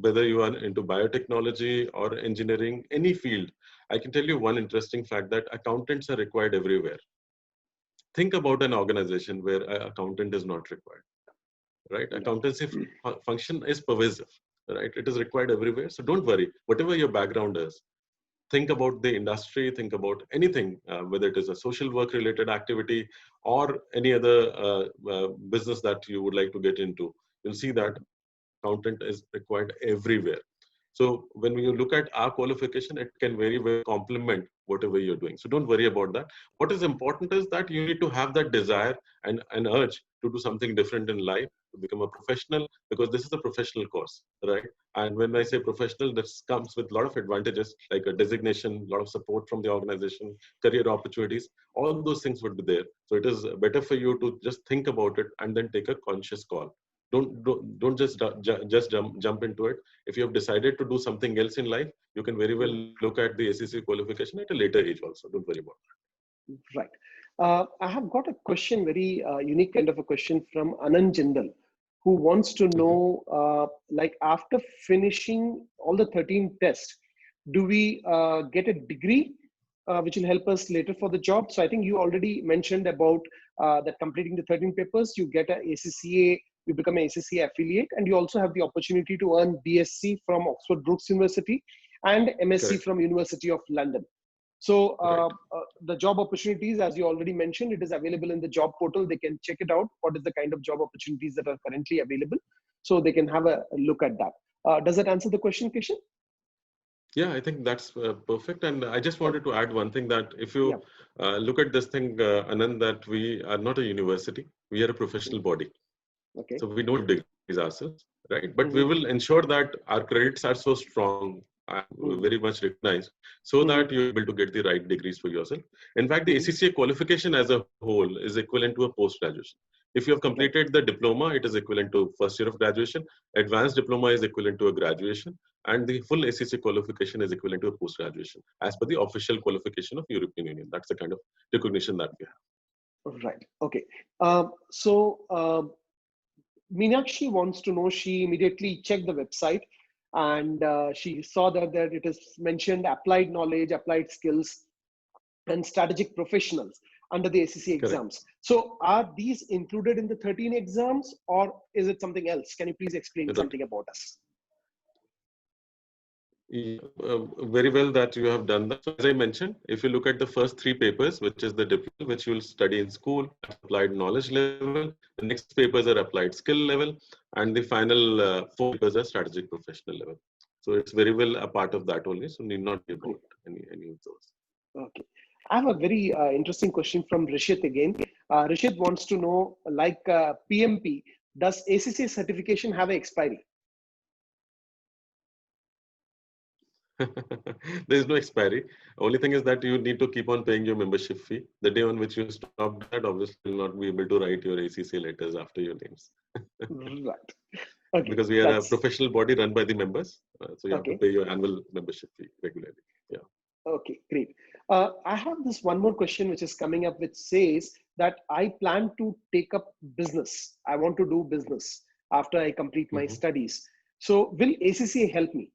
B: whether you are into biotechnology or engineering, any field, I can tell you one interesting fact that accountants are required everywhere. Think about an organization where an accountant is not required. Right. Accountancy function is pervasive. Right. It is required everywhere. So don't worry. Whatever your background is, think about the industry, think about anything, whether it is a social work related activity or any other business that you would like to get into. You'll see that accountant is required everywhere. So when you look at our qualification, it can very well complement whatever you're doing. So don't worry about that. What is important is that you need to have that desire and an urge to do something different in life, to become a professional, because this is a professional course, right? And when I say professional, this comes with a lot of advantages, like a designation, a lot of support from the organization, career opportunities, all those things would be there. So it is better for you to just think about it and then take a conscious call. Don't just jump into it. If you have decided to do something else in life, you can very well look at the ACC qualification at a later age also. Don't worry about that.
E: Right. I have got a question, very unique kind of a question from Anand Jindal, who wants to know, like after finishing all the 13 tests, do we get a degree which will help us later for the job? So I think you already mentioned about that completing the 13 papers, you get a ACCA, you become an ACCA affiliate, and you also have the opportunity to earn BSc from Oxford Brookes University and MSc
B: Correct.
E: from University of London. So
B: Right.
E: the job opportunities, as you already mentioned, it is available in the job portal. They can check it out. What is the kind of job opportunities that are currently available? So they can have a look at that. Does that answer the question, Kishan?
B: Yeah, I think that's perfect. And I just wanted to add one thing that if you
E: Yeah.
B: look at this thing, Anand, that we are not a university, we are a professional body.
E: Okay.
B: So we don't give degrees ourselves, right? But we
E: Mhm.
B: will ensure that our credits are so strong and
E: Mhm.
B: very much recognized so
E: Mhm.
B: that you're able to get the right degrees for yourself. In fact, the
E: Mhm.
B: ACCA qualification as a whole is equivalent to a post-graduation. If you have
E: Right.
B: completed the diploma, it is equivalent to first year of graduation. Advanced diploma is equivalent to a graduation. And the full ACCA qualification is equivalent to a post-graduation as per the official qualification of European Union. That's the kind of recognition that we have.
E: Right. Okay. Meenakshi wants to know, she immediately checked the website and she saw that it is mentioned applied knowledge, applied skills, and strategic professionals under the ACC
B: Correct.
E: exams. So are these included in the 13 exams or is it something else? Can you please explain
B: Right.
E: something about us?
B: Yeah, very well that you have done that. So as I mentioned, if you look at the first three papers, which is the diploma, which you will study in school, applied knowledge level, the next papers are applied skill level, and the final four papers are strategic professional level. So it's very well a part of that only. So need not be about any of those.
E: Okay. I have a very interesting question from Rishit again. Rishit wants to know, like PMP, does ACC certification have an expiry?
B: There is no expiry. Only thing is that you need to keep on paying your membership fee. The day on which you stop that, obviously you will not be able to write your ACCA letters after your names.
E: Right. Okay.
B: Because we are a
E: That's
B: professional body run by the members. So you have to
E: okay.
B: pay your annual membership fee regularly. Yeah.
E: Okay, great. I have this one more question which is coming up, which says that I plan to take up business. I want to do business after I complete my
B: Mhm.
E: studies. So will ACCA help me?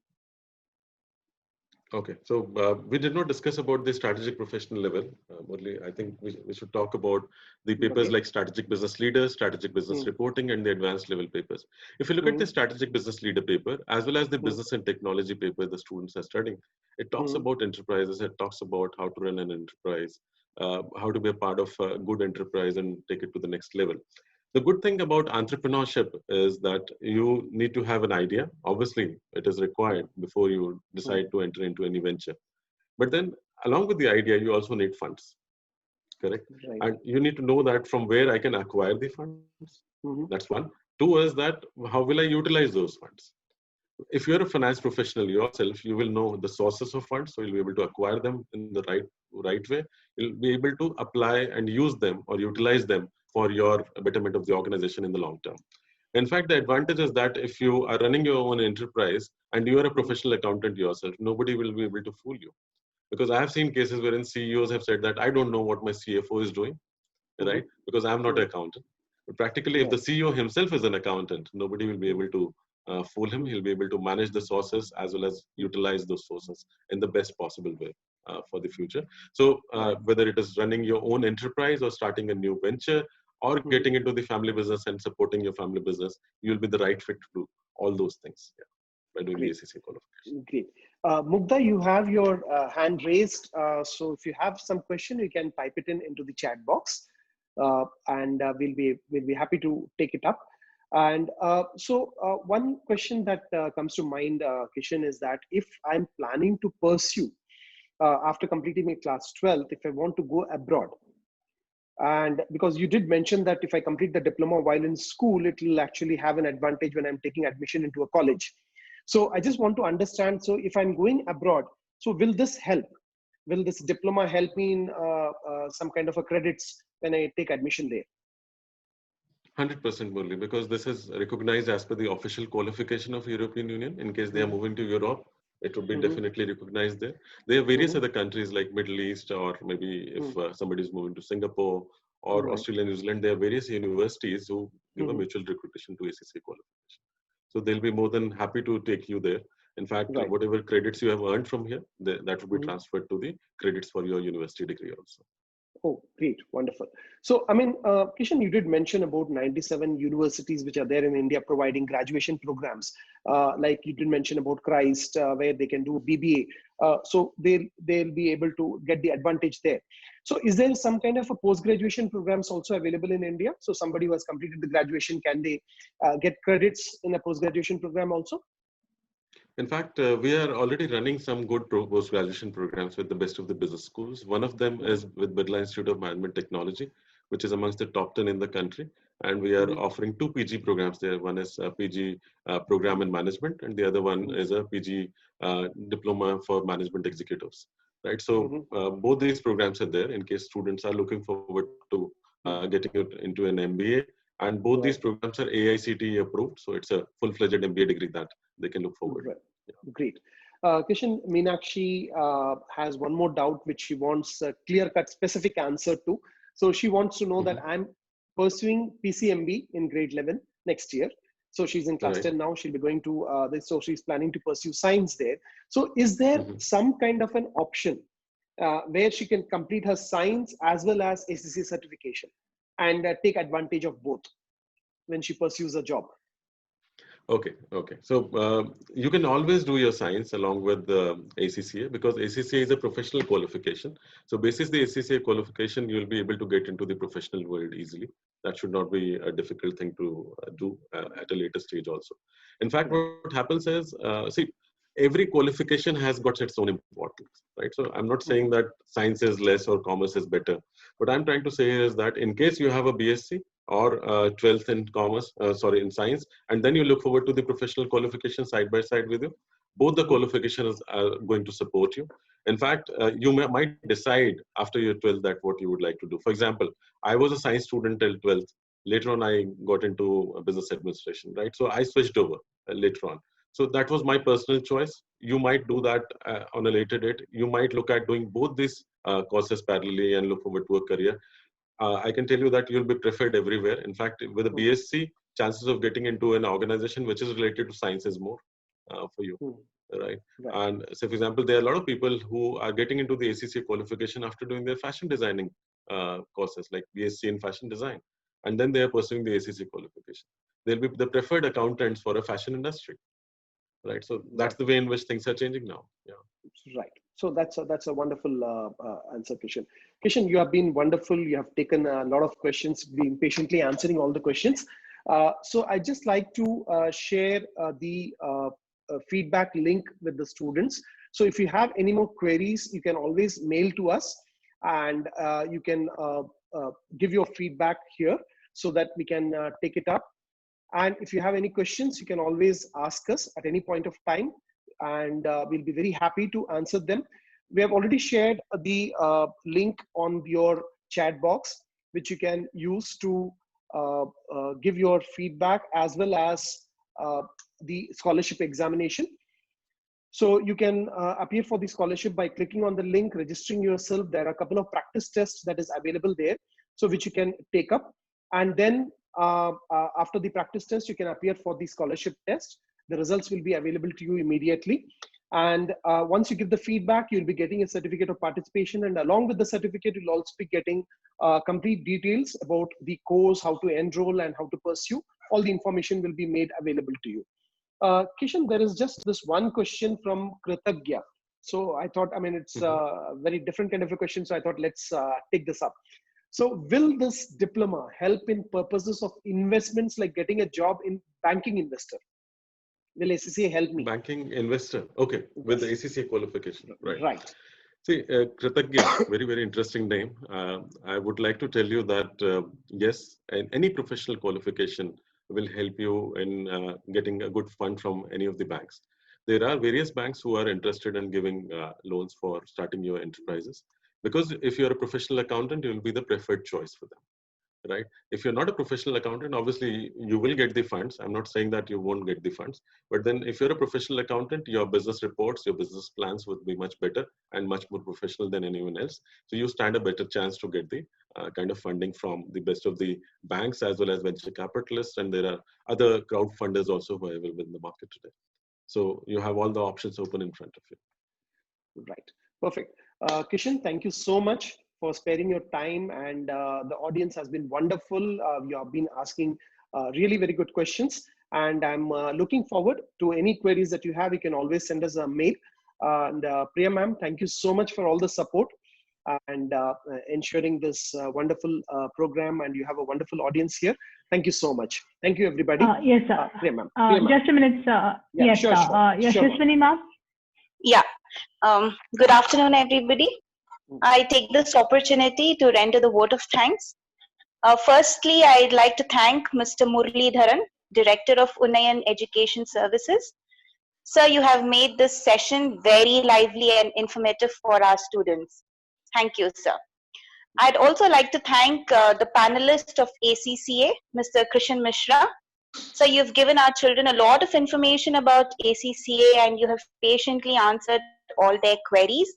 B: Okay, so we did not discuss about the strategic professional level. Murli, I think we should talk about the papers
E: Okay.
B: like strategic business leader, strategic business
E: Mm,
B: reporting, and the advanced level papers. If you look at the
E: mm,
B: strategic business leader paper, as well as the
E: mm,
B: business and technology paper the students are studying, it talks
E: mm,
B: about enterprises, it talks about how to run an enterprise, how to be a part of a good enterprise and take it to the next level. The good thing about entrepreneurship is that you need to have an idea. Obviously, it is required before you decide to enter into any venture. But then, along with the idea, you also need funds, correct?
E: Right.
B: And you need to know that from where I can acquire the funds. That's one. Two is that how will I utilize those funds? If you're a finance professional yourself, you will know the sources of funds, so you'll be able to acquire them in the right way. You'll be able to apply and use them or utilize them for your betterment of the organization in the long term. In fact, the advantage is that if you are running your own enterprise and you are a professional accountant yourself, nobody will be able to fool you. Because I have seen cases wherein CEOs have said that I don't know what my CFO is doing, right? Because I'm not an accountant. But practically, if the CEO himself is an accountant, nobody will be able to fool him. He'll be able to manage the sources as well as utilize those sources in the best possible way for the future. So whether it is running your own enterprise or starting a new venture or getting into the family business and supporting your family business, you'll be the right fit to do all those things by doing the ACCA qualification.
E: Great. Mugdha, you have your hand raised. So if you have some question, you can type it into the chat box. And we'll be happy to take it up. And so one question that comes to mind, Kishan, is that if I'm planning to pursue after completing my class 12th, if I want to go abroad, and because you did mention that if I complete the diploma while in school, it will actually have an advantage when I'm taking admission into a college. So I just want to understand, so if I'm going abroad, so will this help? Will this diploma help me in some kind of a credits when I take admission there?
B: 100% Murli, because this is recognized as per the official qualification of European Union. In case they are moving to Europe, it would be definitely recognized there. There are various other countries like Middle East, or maybe if somebody is moving to Singapore or Australia, New Zealand, there are various universities who give a mutual recognition to ACCA qualification. So they'll be more than happy to take you there. In fact, whatever credits you have earned from here, that will be transferred to the credits for your university degree also.
E: Oh, great. Wonderful. So, I mean, Kishan, you did mention about 97 universities which are there in India providing graduation programs. Like you did mention about Christ, where they can do BBA. So they'll be able to get the advantage there. So is there some kind of a post-graduation programs also available in India? So somebody who has completed the graduation, can they get credits in a post-graduation program also?
B: In fact, we are already running some good post-graduation programs with the best of the business schools. One of them is with Birla Institute of Management Technology, which is amongst the top 10 in the country. And we are offering 2 PG programs there. One is a PG program in management, and the other one is a PG diploma for management executives. Right. So both these programs are there in case students are looking forward to getting into an MBA. And both these programs are AICTE approved. So it's a full-fledged MBA degree that they can look forward.
E: Great. Kishan, Meenakshi has one more doubt which she wants a clear-cut specific answer to. So she wants to know that I'm pursuing PCMB in grade 11 next year. So she's in class 10 now. She'll be going to this. So she's planning to pursue science there. So is there some kind of an option where she can complete her science as well as ACCA certification and take advantage of both when she pursues a job?
B: Okay. So you can always do your science along with the ACCA, because ACCA is a professional qualification. So basis the ACCA qualification, you'll be able to get into the professional world easily. That should not be a difficult thing to do at a later stage also. In fact, what happens is, see, every qualification has got its own importance, right? So I'm not saying that science is less or commerce is better. What I'm trying to say is that in case you have a BSc or 12th in commerce, in science, and then you look forward to the professional qualification side by side with you, both the qualifications are going to support you. In fact, you might decide after your 12th that what you would like to do. For example, I was a science student till 12th. Later on, I got into business administration, right? So I switched over later on. So that was my personal choice. You might do that on a later date. You might look at doing both these courses parallelly and look forward to a career. I can tell you that you'll be preferred everywhere. In fact, with a BSc, chances of getting into an organization which is related to science is more for you, right? And so, for example, there are a lot of people who are getting into the ACCA qualification after doing their fashion designing courses, like BSc in fashion design, and then they are pursuing the ACCA qualification. They'll be the preferred accountants for a fashion industry. Right. So that's the way in which things are changing now. Yeah.
E: Right. So that's a wonderful answer, Kishan. Kishan, you have been wonderful. You have taken a lot of questions, been patiently answering all the questions. So I just like to share the feedback link with the students. So if you have any more queries, you can always mail to us, and you can give your feedback here so that we can take it up. And if you have any questions, you can always ask us at any point of time, and we'll be very happy to answer them. We have already shared the link on your chat box, which you can use to give your feedback, as well as the scholarship examination. So you can appear for the scholarship by clicking on the link, registering yourself. There are a couple of practice tests that is available there, so which you can take up. And then after the practice test, you can appear for the scholarship test. The results will be available to you immediately. And once you give the feedback, you'll be getting a certificate of participation. And along with the certificate, you'll also be getting complete details about the course, how to enroll and how to pursue. All the information will be made available to you. Kishan, there is just this one question from Kritagya. So I thought, I mean, it's a very different kind of a question. So I thought, let's take this up. So will this diploma help in purposes of investments, like getting a job in banking investor? Will ACCA help me?
B: Banking investor. Okay, with the ACCA qualification. Right.
E: Right.
B: See, Kritagya, very, very interesting name. I would like to tell you that, yes, any professional qualification will help you in getting a good fund from any of the banks. There are various banks who are interested in giving loans for starting your enterprises. Because if you're a professional accountant, you will be the preferred choice for them. Right? If you're not a professional accountant, obviously you will get the funds. I'm not saying that you won't get the funds, but then if you're a professional accountant, your business reports, your business plans would be much better and much more professional than anyone else. So you stand a better chance to get the kind of funding from the best of the banks as well as venture capitalists. And there are other crowdfunders also who are available in the market today. So you have all the options open in front of you.
E: Right. Perfect. Kishan, thank you so much for sparing your time, and the audience has been wonderful. You have been asking really very good questions, and I'm looking forward to any queries that you have. You can always send us a mail. And Priya ma'am, thank you so much for all the support and ensuring this wonderful program, and you have a wonderful audience here. Thank you so much. Thank you, everybody.
F: Yes, sir.
E: Priya ma'am.
F: Just a minute, sir.
E: Yeah,
F: Yes,
E: sure,
F: sir.
E: sure.
F: Yes,
E: Sure,
F: Yashaswini ma'am.
G: Yeah. Good afternoon, everybody. I take this opportunity to render the vote of thanks. Firstly, I'd like to thank Mr. Muralidharan, Director of Unayan Education Services. Sir, you have made this session very lively and informative for our students. Thank you, sir. I'd also like to thank the panelist of ACCA, Mr. Krishan Mishra. So you've given our children a lot of information about ACCA, and you have patiently answered all their queries.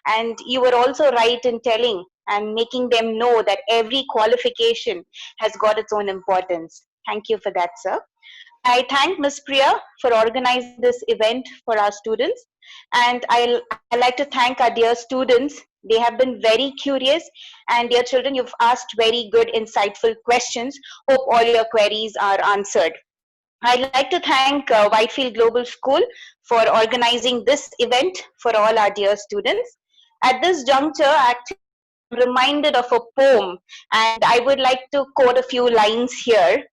G: And you were also right in telling and making them know that every qualification has got its own importance. Thank you for that, sir. I thank Ms. Priya for organizing this event for our students. And I like to thank our dear students. They have been very curious, and dear children, you've asked very good, insightful questions. Hope all your queries are answered. I'd like to thank Whitefield Global School for organizing this event for all our dear students. At this juncture, actually, I'm reminded of a poem, and I would like to quote a few lines here.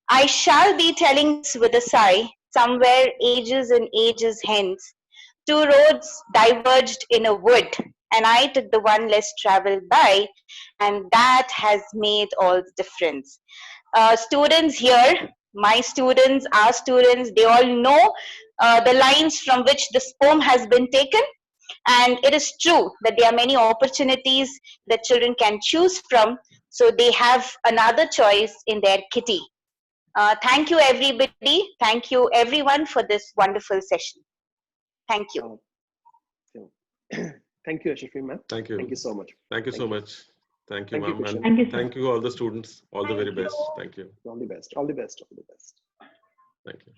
G: I shall be telling this with a sigh, somewhere ages and ages hence. Two roads diverged in a wood, and I took the one less traveled by, and that has made all the difference. Students here, my students, our students, they all know the lines from which this poem has been taken. And it is true that there are many opportunities that children can choose from, so they have another choice in their kitty. Thank you, everybody. Thank you, everyone, for this wonderful session. Thank you.
E: Thank you, Yashaswini ma'am.
B: Thank you.
E: Thank you so much.
B: Thank you so much. Thank you,
E: Thank you,
B: ma'am.
E: Krishan.
B: And
F: Thank you, sir.
B: thank you, all the students. All the very best. Thank you.
E: All the best. All the best. All the best.
B: Thank you.